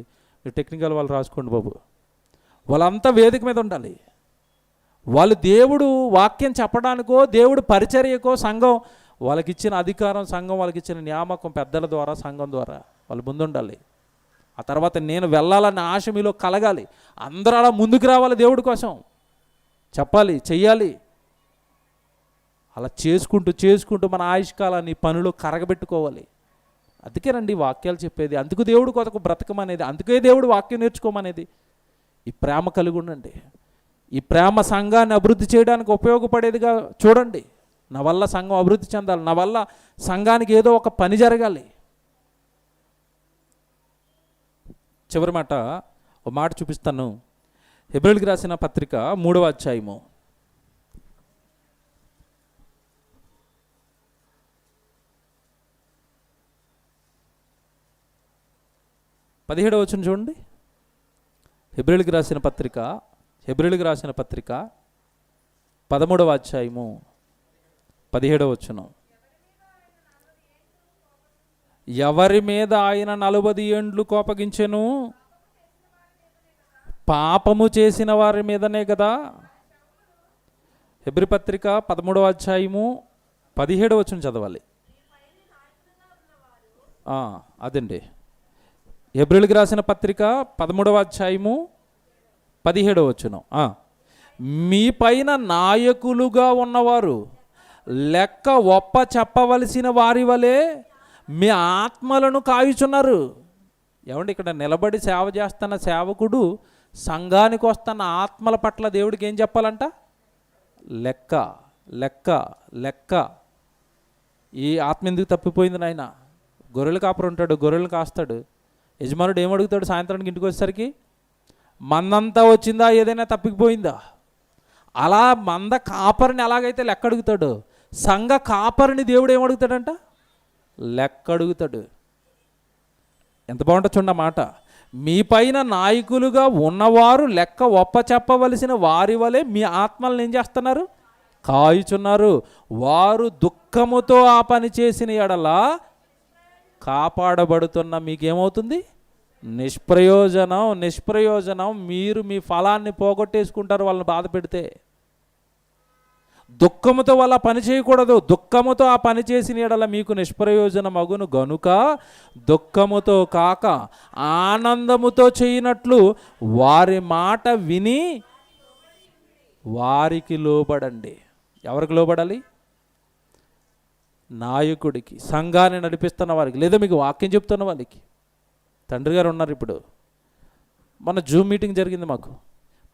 టెక్నికల్ వాళ్ళు రాసుకోండి బాబు. వాళ్ళంతా వేదిక మీద ఉండాలి. వాళ్ళు దేవుడు వాక్యం చెప్పడానికో, దేవుడు పరిచర్యకో సంఘం వాళ్ళకి ఇచ్చిన అధికారం, సంఘం వాళ్ళకి ఇచ్చిన నియామకం పెద్దల ద్వారా, సంఘం ద్వారా వాళ్ళు ముందుండాలి. ఆ తర్వాత నేను వెళ్ళాలన్న ఆశ మీలో కలగాలి. అందరూ అలా ముందుకు రావాలి, దేవుడి కోసం చెప్పాలి, చెయ్యాలి. అలా చేసుకుంటూ చేసుకుంటూ మన ఆయుష్కాలాన్ని పనులు కరగబెట్టుకోవాలి. అందుకేనండి వాక్యాలు చెప్పేది, అందుకు దేవుడు కొరకు బ్రతకమనేది, అందుకే దేవుడు వాక్యం నేర్చుకోమనేది. ఈ ప్రేమ కలిగి ఉండండి. ఈ ప్రేమ సంఘాన్ని అభివృద్ధి చేయడానికి ఉపయోగపడేదిగా చూడండి. నా వల్ల సంఘం అభివృద్ధి చెందాలి, నా వల్ల సంఘానికి ఏదో ఒక పని జరగాలి. చివరి మాట, ఒక మాట చూపిస్తాను. హెబ్రీయులకు రాసిన పత్రిక 3వ అధ్యాయము 17వ వచనం చూడండి. హెబ్రీయులకు రాసిన పత్రిక 13వ అధ్యాయము 17వ వచనం. ఎవరి మీద ఆయన 40 ఏండ్లు కోపగించెను? పాపము చేసిన వారి మీదనే కదా. హెబ్రీ పత్రిక 13వ అధ్యాయము 17వ వచనం చదవాలి. అదండి, హెబ్రీయులకు రాసిన పత్రిక 13వ అధ్యాయము 17వ వచనం. మీ పైన నాయకులుగా ఉన్నవారు లెక్క ఒప్ప చెప్పవలసిన వారి వలె మీ ఆత్మలను కాయుచున్నారు. ఏమండి, ఇక్కడ నిలబడి సేవ చేస్తున్న సేవకుడు సంఘానికి వస్తున్న ఆత్మల పట్ల దేవుడికి ఏం చెప్పాలంట? లెక్క లెక్క లెక్క. ఈ ఆత్మ ఎందుకు తప్పిపోయింది నాయన? గొర్రెలు కాపరు ఉంటాడు, గొర్రెలు కాస్తాడు. యజమానుడు ఏమడుగుతాడు సాయంత్రానికి ఇంటికి వచ్చేసరికి? మందంతా వచ్చిందా, ఏదైనా తప్పిపోయిందా? అలా మంద కాపరిని ఎలాగైతే లెక్క అడుగుతాడు, సంఘ కాపరిని దేవుడు ఏమడుగుతాడంట? లెక్క అడుగుతాడు. ఎంత బాగుంటుంది చూడండి మాట. మీ పైన నాయకులుగా ఉన్నవారు లెక్క ఒప్ప చెప్పవలసిన వారి వలె మీ ఆత్మలను ఏం చేస్తున్నారు? కాయుచున్నారు. వారు దుఃఖముతో ఆ పని చేసిన ఎడల కాపాడబడుతున్న మీకేమవుతుంది? నిష్ప్రయోజనం. నిష్ప్రయోజనం. మీరు మీ ఫలాన్ని పోగొట్టేసుకుంటారు వాళ్ళని బాధ పెడితే. దుఃఖముతో వాళ్ళ పని చేయకూడదు. దుఃఖముతో ఆ పని చేసిన ఎడల మీకు నిష్ప్రయోజనం అగును గనుక దుఃఖముతో కాక ఆనందముతో చేయనట్లు వారి మాట విని వారికి లోబడండి. ఎవరికి లోబడాలి? నాయకుడికి, సంఘాన్ని నడిపిస్తున్న వారికి, లేదా మీకు వాక్యం చెప్తున్న వాళ్ళకి. తండ్రి గారు ఉన్నారు. ఇప్పుడు మన జూమ్ మీటింగ్ జరిగింది. మాకు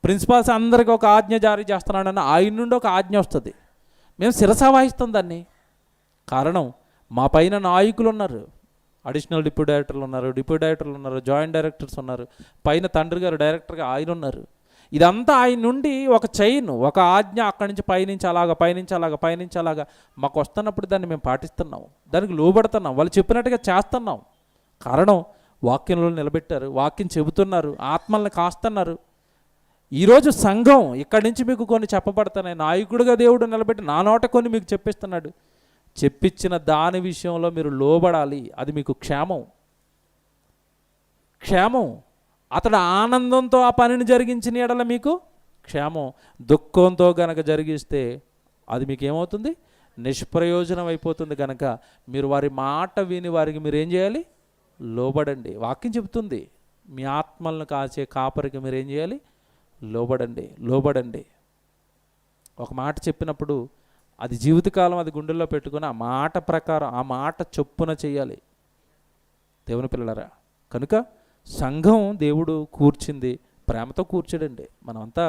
ప్రిన్సిపాల్స్ అందరికీ ఒక ఆజ్ఞ జారీ చేస్తున్నాడని ఆయన నుండి ఒక ఆజ్ఞ వస్తుంది. మేము శిరస వాయిస్తాం దాన్ని. కారణం, మా పైన నాయకులు ఉన్నారు. అడిషనల్ డిప్యూటీ డైరెక్టర్లు ఉన్నారు, డిప్యూటీ డైరెక్టర్లు ఉన్నారు, జాయింట్ డైరెక్టర్స్ ఉన్నారు, పైన తండ్రి గారు డైరెక్టర్గా ఆయన ఉన్నారు. ఇదంతా ఆయన నుండి ఒక చైన్, ఒక ఆజ్ఞ అక్కడి నుంచి పైనుంచి అలాగా పైనుంచి అలాగా పైనుంచి అలాగా మాకు వస్తున్నప్పుడు దాన్ని మేము పాటిస్తున్నాం, దానికి లోబడుతున్నాం, వాళ్ళు చెప్పినట్టుగా చేస్తున్నాం. కారణం, వాక్యంలో నిలబెట్టారు, వాక్యం చెబుతున్నారు, ఆత్మల్ని కాస్తున్నారు. ఈరోజు సంఘం ఇక్కడి నుంచి మీకు కొన్ని చెప్పబడుతున్నాయి. నాయకుడిగా దేవుడు నిలబెట్టి నా నోట కొన్ని మీకు చెప్పిస్తున్నాడు. చెప్పించిన దాని విషయంలో మీరు లోబడాలి. అది మీకు క్షేమం. క్షేమం. అతడు ఆనందంతో ఆ పనిని జరిగించిన ఎడల మీకు క్షేమం. దుఃఖంతో గనక జరిగిస్తే అది మీకు ఏమవుతుంది? నిష్ప్రయోజనం అయిపోతుంది. కనుక మీరు వారి మాట విని వారికి మీరు ఏం చేయాలి? లోబడండి. వాక్యం చెబుతుంది, మీ ఆత్మలను కాచే కాపరికి మీరు ఏం చేయాలి? లోబడండి. లోబడండి. ఒక మాట చెప్పినప్పుడు అది జీవితకాలం అది గుండెల్లో పెట్టుకుని ఆ మాట ప్రకారం, ఆ మాట చొప్పున చేయాలి. దేవుని పిల్లలారా, కనుక సంఘం దేవుడు కూర్చింది, ప్రేమతో కూర్చాడండి. మనమంతా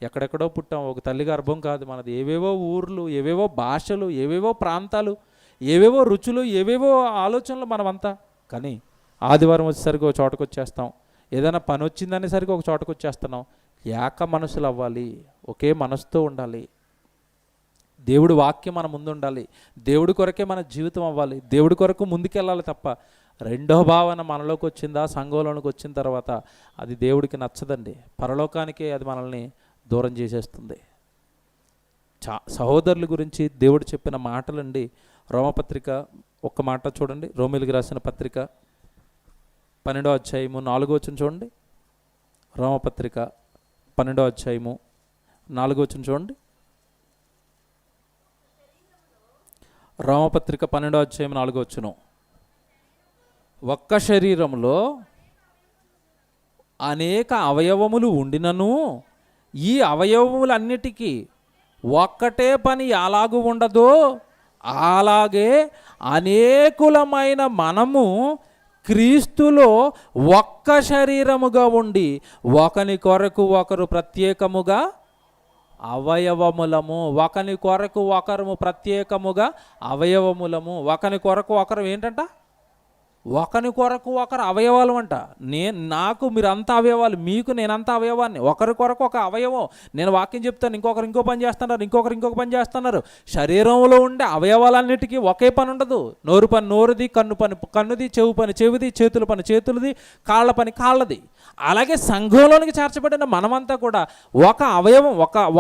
ఎక్కడెక్కడో పుట్టాం, ఒక తల్లి గర్భం కాదు మనది. ఏవేవో ఊర్లు, ఏవేవో భాషలు, ఏవేవో ప్రాంతాలు, ఏవేవో రుచులు, ఏవేవో ఆలోచనలు మనమంతా. కానీ ఆదివారం వచ్చేసరికి ఒక చోటకు వచ్చేస్తాం, ఏదైనా పని వచ్చిందనేసరికి ఒక చోటకు వచ్చేస్తున్నాం. ఏక మనసులు అవ్వాలి, ఒకే మనసుతో ఉండాలి. దేవుడి వాక్యం మన ముందు ఉండాలి. దేవుడి కొరకే మన జీవితం అవ్వాలి. దేవుడి కొరకు ముందుకెళ్ళాలి తప్ప రెండో భావన మనలోకి వచ్చిందా, సంఘంలోనికి వచ్చిన తర్వాత అది దేవుడికి నచ్చదండి. పరలోకానికే అది మనల్ని దూరం చేసేస్తుంది. సహోదరుల గురించి దేవుడు చెప్పిన మాటలండి. రోమపత్రిక ఒక్క మాట చూడండి. రోమీయులకు రాసిన పత్రిక 12వ అధ్యాయము 4వ వచనం చూడండి. రోమపత్రిక 12వ అధ్యాయము 4వ వచనం చూడండి. రోమపత్రిక 12వ అధ్యాయం 4వ వచనం. ఒక్క శరీరంలో అనేక అవయవములు ఉండినను ఈ అవయవములన్నిటికీ ఒక్కటే పని ఎలాగూ ఉండదో అలాగే అనేకులమైన మనము క్రీస్తులో ఒక్క శరీరముగా ఉండి ఒకని కొరకు ఒకరు ప్రత్యేకముగా అవయవములము, ఒకని కొరకు ఒకరు ప్రత్యేకముగా అవయవములము. ఒకని కొరకు ఒకరు ఏంటంట? ఒకని కొరకు ఒకరు అవయవాలు అంట. నాకు మీరంతా అవయవాలు, మీకు నేనంతా అవయవాన్ని. ఒకరి కొరకు ఒక అవయవం. నేను వాక్యం చెప్తాను, ఇంకొకరు ఇంకో పని చేస్తున్నారు, ఇంకొకరు ఇంకొక పని చేస్తున్నారు. శరీరంలో ఉండే అవయవాలన్నిటికీ ఒకే పని ఉండదు. నోరు పని నోరుది, కన్ను పని కన్నుది, చెవు పని చెవిది, చేతుల పని చేతులది, కాళ్ళ పని కాళ్ళది. అలాగే సంఘంలోనికి చేర్చబడిన మనమంతా కూడా ఒక అవయవం,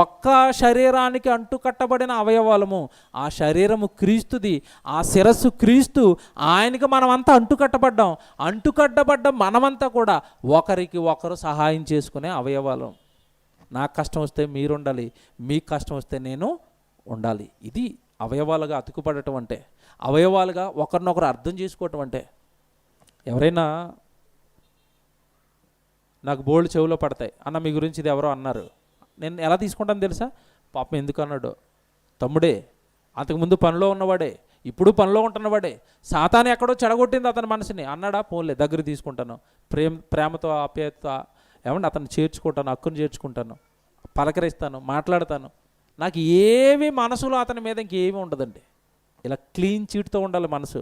ఒక్క శరీరానికి అంటుకట్టబడిన అవయవాలము. ఆ శరీరము క్రీస్తుది, ఆ శిరస్సు క్రీస్తు. ఆయనకి మనమంతా అంటుకట్టబడ్డ మనమంతా కూడా ఒకరికి ఒకరు సహాయం చేసుకునే అవయవాలు. నాకు కష్టం వస్తే మీరు ఉండాలి, మీకు కష్టం వస్తే నేను ఉండాలి. ఇది అవయవాలుగా అతుకుపడటం అంటే, అవయవాలుగా ఒకరినొకరు అర్థం చేసుకోవటం అంటే. ఎవరైనా నాకు బోల్డ్ చెవులో పడతాయి అన్న, మీ గురించి ఇది ఎవరో అన్నారు, నేను ఎలా తీసుకుంటాను తెలుసా? పాపం ఎందుకు అన్నాడు? తమ్ముడే, అంతకుముందు పనిలో ఉన్నవాడే, ఇప్పుడు పనిలో ఉంటున్నవాడే. సాతాను ఎక్కడో చెడగొట్టింది అతని మనసుని అన్నాడా? పోన్లే, దగ్గర తీసుకుంటాను, ప్రేమతో ఆప్యాయత ఏమంటే అతను చేర్చుకుంటాను, హక్కును చేర్చుకుంటాను, పలకరిస్తాను, మాట్లాడతాను. నాకు ఏవి మనసులో అతని మీద ఇంకేమీ ఉండదండి. ఇలా క్లీన్ చీట్తో ఉండాలి మనసు,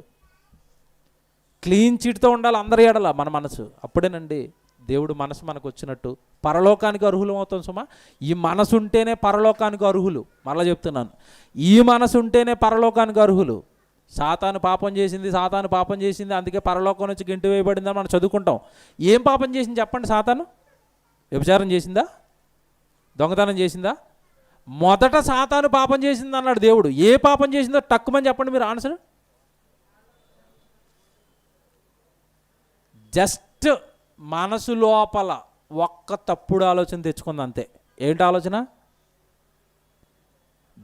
క్లీన్ చీట్తో ఉండాలి అందరి ఎడల మన మనసు. అప్పుడేనండి దేవుడు మనసు మనకు వచ్చినట్టు పరలోకానికి అర్హులం అవుతాం. సుమా, ఈ మనసు ఉంటేనే పరలోకానికి అర్హులు. మరలా చెప్తున్నాను, ఈ మనసు ఉంటేనే పరలోకానికి అర్హులు. సాతాను పాపం చేసింది అందుకే పరలోకం నుంచి గెంటి వేయబడిందని మనం చదువుకుంటాం. ఏం పాపం చేసింది చెప్పండి? సాతాను వ్యభిచారం చేసిందా? దొంగతనం చేసిందా? మొదట సాతాను పాపం చేసింది అన్నాడు దేవుడు. ఏ పాపం చేసిందో టక్కుమని చెప్పండి మీరు ఆన్సర్. జస్ట్ మనసు లోపల ఒక్క తప్పుడు ఆలోచన తెచ్చుకుంది అంతే. ఏంటి ఆలోచన?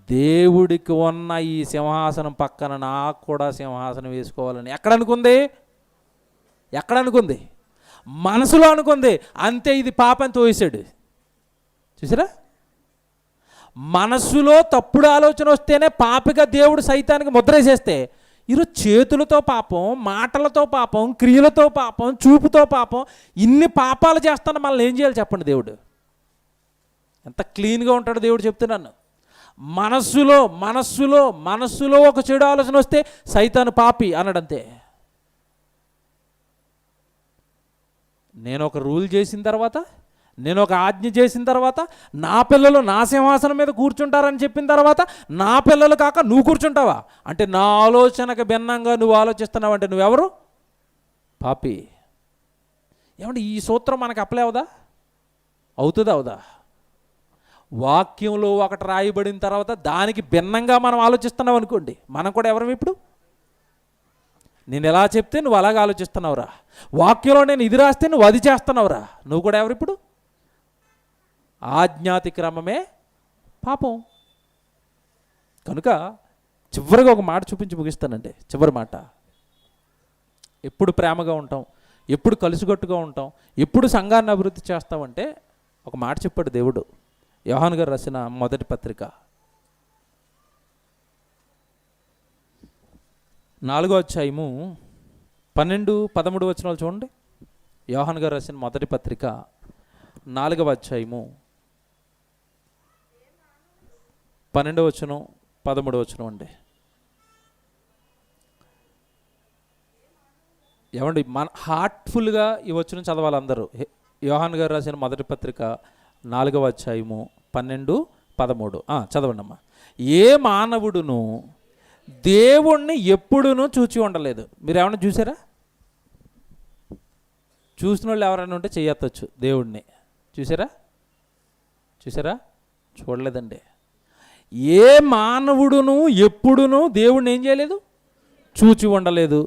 దేవుడికి ఉన్న ఈ సింహాసనం పక్కన నాకు కూడా సింహాసనం వేసుకోవాలని ఎక్కడ అనుకుంది? మనసులో అనుకుంది అంతే. ఇది పాపం తోసాడు. చూసారా? మనసులో తప్పుడు ఆలోచన వస్తేనే పాపిగా దేవుడు సైతానికి ముద్రేసేస్తే, ఈరోజు చేతులతో పాపం, మాటలతో పాపం, క్రియలతో పాపం, చూపుతో పాపం, ఇన్ని పాపాలు చేస్తాను మనల్ని ఏం చేయాలి చెప్పండి? దేవుడు ఎంత క్లీన్గా ఉంటాడు దేవుడు. చెప్తున్నాను, మనస్సులో ఒక చెడు ఆలోచన వస్తే సైతాను పాపి అన్నాడంతే. నేను ఒక రూల్ చేసిన తర్వాత, నేను ఒక ఆజ్ఞ చేసిన తర్వాత, నా పిల్లలు నా సింహాసనం మీద కూర్చుంటారని చెప్పిన తర్వాత, నా పిల్లలు కాక నువ్వు కూర్చుంటావా అంటే, నా ఆలోచనకు భిన్నంగా నువ్వు ఆలోచిస్తున్నావు అంటే నువ్వెవరు? పాపి. ఏమంటే ఈ సూత్రం మనకు అప్లై అవుదా? వాక్యంలో ఒకటి రాయబడిన తర్వాత దానికి భిన్నంగా మనం ఆలోచిస్తున్నావు అనుకోండి, మనం కూడా ఎవరం ఇప్పుడు? నేను ఎలా చెప్తే నువ్వు అలాగే ఆలోచిస్తున్నావురా. వాక్యంలో నేను ఇది రాస్తే నువ్వు అది చేస్తున్నావురా. నువ్వు కూడా ఎవరు ఇప్పుడు? ఆజ్ఞాతిక్రమమే పాపం. కనుక చివరిగా ఒక మాట చూపించి ముగిస్తానండి. చివరి మాట, ఎప్పుడు ప్రేమగా ఉంటాం, ఎప్పుడు కలిసికట్టుగా ఉంటాం, ఎప్పుడు సంఘాన్ని అభివృద్ధి చేస్తామంటే ఒక మాట చెప్పాడు దేవుడు. యోహాను గారు రాసిన మొదటి పత్రిక 4వ అధ్యాయము 12-13 వచనాలు చూడండి. యోహాను గారు రాసిన మొదటి పత్రిక 4వ అధ్యాయము 12వ వచనం 13వ వచనం అండి. ఏమండి హార్ట్ఫుల్గా ఈ వచనం చదవాలి అందరూ. యోహాను గారు రాసిన మొదటి పత్రిక 4వ అధ్యాయము 12-13 చదవండి అమ్మా. ఏ మానవుడును దేవుణ్ణి ఎప్పుడునూ చూచి ఉండలేదు. మీరు ఏమన్నా చూసారా? చూసిన వాళ్ళు ఎవరైనా ఉంటే చెయ్యొచ్చు. దేవుణ్ణి చూసారా? చూడలేదండి. ఏ మానవుడును ఎప్పుడునూ దేవుణ్ణి ఏం చేయలేదు? చూచి ఉండలేదు.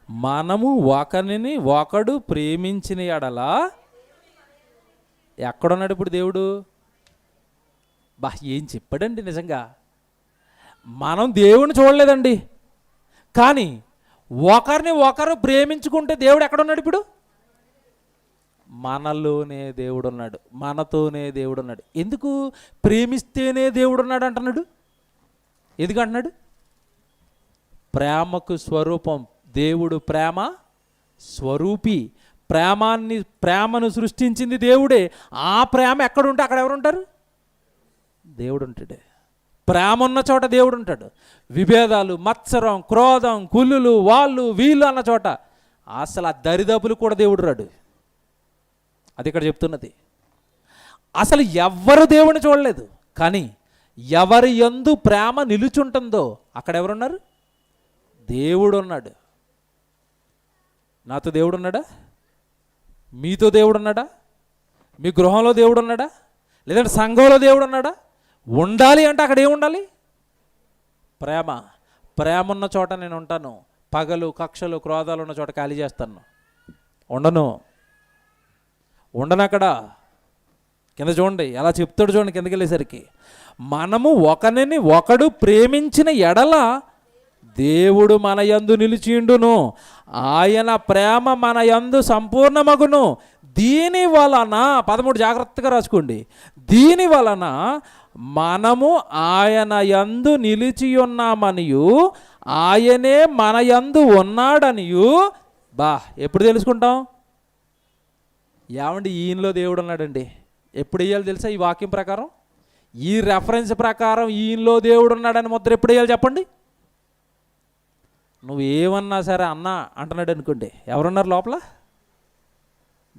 మనము ఒకరిని ఒకడు ప్రేమించిన ఎడల ఎక్కడున్నాడు ఇప్పుడు దేవుడు? ఏం చెప్పాడండి నిజంగా. మనం దేవుని చూడలేదండి, కానీ ఒకరిని ఒకరు ప్రేమించుకుంటే దేవుడు ఎక్కడున్నాడు ఇప్పుడు? మనలోనే దేవుడు ఉన్నాడు, మనతోనే దేవుడు ఉన్నాడు. ఎందుకు? ప్రేమిస్తేనే దేవుడు ఉన్నాడు అంటున్నాడు. ఎందుకు అంటున్నాడు? ప్రేమకు స్వరూపం దేవుడు, ప్రేమ స్వరూపి. ప్రేమను సృష్టించింది దేవుడే. ఆ ప్రేమ ఎక్కడుంటే అక్కడ ఎవరు ఉంటారు? దేవుడు ఉంటాడు. ప్రేమ ఉన్న చోట దేవుడు ఉంటాడు. విభేదాలు, మత్సరం, క్రోధం, కుళ్ళులు, వాళ్ళు వీళ్ళు అన్న చోట అసలు ఆ దరిదాపులు కూడా దేవుడు రాడు. అది ఇక్కడ చెప్తున్నది. అసలు ఎవ్వరు దేవుని చూడలేదు, కానీ ఎవరి యందు ప్రేమ నిలుచుంటుందో అక్కడ ఎవరున్నారు? దేవుడు ఉన్నాడు. నాతో దేవుడు ఉన్నాడా? మీతో దేవుడు ఉన్నాడా? మీ గృహంలో దేవుడు ఉన్నాడా? లేదంటే సంఘంలో దేవుడు ఉన్నాడా? ఉండాలి అంటే అక్కడ ఏముండాలి? ప్రేమ. ప్రేమ ఉన్న చోట నేను ఉంటాను. పగలు, కక్షలు, క్రోధాలు ఉన్న చోట ఖాళీ చేస్తాను. ఉండను అక్కడ. కింద చూడండి ఎలా చెప్తాడు, చూడండి కిందకి వెళ్ళేసరికి. మనము ఒకరిని ఒకడు ప్రేమించిన ఎడల దేవుడు మన యందు నిలిచిండును, ఆయన ప్రేమ మన యందు సంపూర్ణమగును. దీని వలన 13 జాగ్రత్తగా రాసుకోండి. దీని వలన మనము ఆయన యందు నిలిచి ఉన్నామనియు ఆయనే మన యందు ఉన్నాడనియు ఎప్పుడు తెలుసుకుంటాం? ఏమండి, ఈయనలో దేవుడు ఉన్నాడండి. ఎప్పుడు వేయాలి తెలుసా? ఈ వాక్యం ప్రకారం, ఈ రెఫరెన్స్ ప్రకారం ఈయనలో దేవుడు ఉన్నాడని ముద్ర ఎప్పుడు వేయాలి చెప్పండి? నువ్వు ఏమన్నా సరే అన్న అంటున్నాడు అనుకోండి, ఎవరున్నారు లోపల?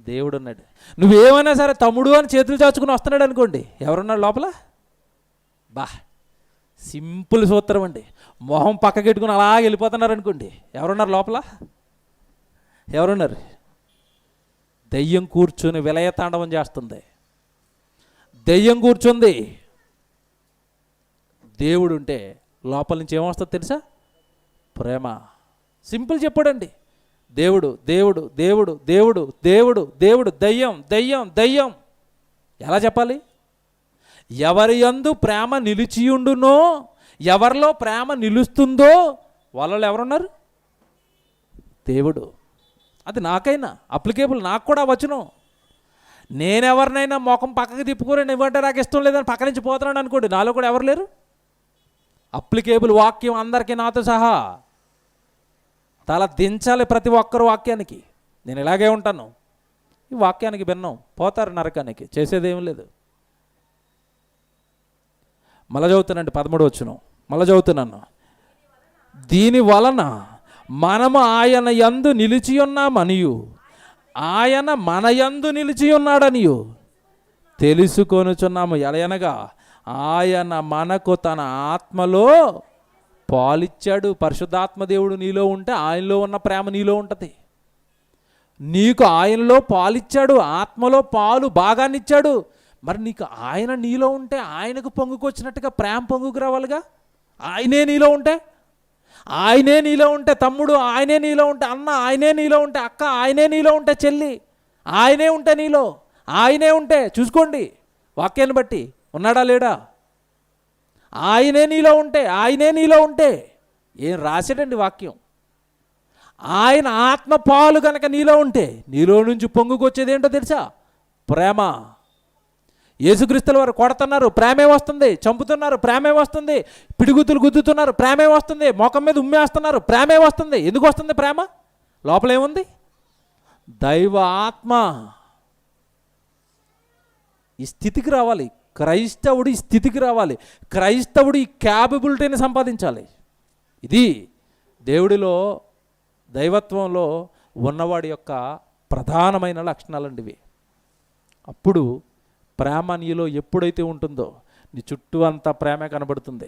దేవుడు ఉన్నాడు. నువ్వేమైనా సరే తమ్ముడు అని చేతులు చాచుకుని వస్తున్నాడు అనుకోండి, ఎవరున్నాడు లోపల? సింపుల్ సూత్రం అండి. మొహం పక్కకెట్టుకుని అలా వెళ్ళిపోతున్నారు అనుకోండి, ఎవరున్నారు లోపల? ఎవరున్నారు? దెయ్యం కూర్చుని విలయతాండవం చేస్తుంది. దెయ్యం కూర్చుంది. దేవుడు ఉంటే లోపల నుంచి ఏమొస్తుంది తెలుసా? ప్రేమ. సింపుల్ చెప్పాడండి. దేవుడు దేవుడు దేవుడు దేవుడు దేవుడు దేవుడు, దెయ్యం దెయ్యం దెయ్యం. ఎలా చెప్పాలి? ఎవరి యందు ప్రేమ నిలిచియుండునో, ఎవరిలో ప్రేమ నిలుస్తుందో వాళ్ళలో ఎవరున్నారు? దేవుడు. అది నాకైనా అప్లికేబుల్, నాకు కూడా వచనం. నేనెవరినైనా ముఖం పక్కకి తిప్పుకొని ఇవ్వంటే నాకు ఇష్టం లేదని పక్క నుంచి పోతున్నాను అనుకోండి, నాలో కూడా ఎవరు లేరు? అప్లికేబుల్ వాక్యం అందరికీ, నాతో సహా. తల దించాలి ప్రతి ఒక్కరు వాక్యానికి. నేను ఇలాగే ఉంటాను, ఈ వాక్యానికి భిన్నం, పోతారు నరకానికి, చేసేదేం లేదు. మళ్ళా చదువుతానండి 13వ వచనం, మళ్ళా చదువుతున్నాను. దీని వలన మనము ఆయన యందు నిలిచి ఉన్నామనియు ఆయన మన యందు నిలిచి ఉన్నాడనియు తెలుసుకొనుచున్నాము. ఎలయనగా ఆయన మనకు తన ఆత్మలో పాలిచ్చాడు. పరిశుద్ధాత్మ దేవుడు నీలో ఉంటే ఆయనలో ఉన్న ప్రేమ నీలో ఉంటుంది. నీకు ఆయనలో పాలిచ్చాడు, ఆత్మలో పాలు భాగాన్నిచ్చాడు. మరి నీకు ఆయన నీలో ఉంటే ఆయనకు పొంగుకొచ్చినట్టుగా ప్రేమ పొంగుకు రావాలిగా. ఆయనే నీలో ఉంటే, ఆయనే నీలో ఉంటే తమ్ముడు, ఆయనే నీలో ఉంటే అన్న, ఆయనే నీలో ఉంటే అక్క, ఆయనే నీలో ఉంటే చెల్లి, ఆయనే ఉంటే నీలో, ఆయనే ఉంటే చూసుకోండి వాక్యాన్ని బట్టి ఉన్నాడా లేడా. ఆయనే నీలో ఉంటే, ఆయనే నీలో ఉంటే ఏం రాశాడండి వాక్యం. ఆయన ఆత్మ పాలు కనుక నీలో ఉంటే నీలో నుంచి పొంగుకొచ్చేది ఏంటో తెలుసా? ప్రేమ. యేసుక్రీస్తుల వారు కొడుతున్నారు, ప్రేమే వస్తుంది. చంపుతున్నారు, ప్రేమే వస్తుంది. పిడిగుద్దులు గుద్దుతున్నారు, ప్రేమే వస్తుంది. మోకం మీద ఉమ్మేస్తున్నారు, ప్రేమే వస్తుంది. ఎందుకు వస్తుంది ప్రేమ? లోపల ఏముంది? దైవ ఆత్మ. ఈ స్థితికి రావాలి క్రైస్తవుడు, ఈ స్థితికి రావాలి క్రైస్తవుడు. ఈ క్యాపబిలిటీని సంపాదించాలి. ఇది దేవుడిలో, దైవత్వంలో ఉన్నవాడి యొక్క ప్రధానమైన లక్షణాలండి ఇవి. అప్పుడు ప్రేమ నీలో ఎప్పుడైతే ఉంటుందో నీ చుట్టూ అంతా ప్రేమే కనబడుతుంది.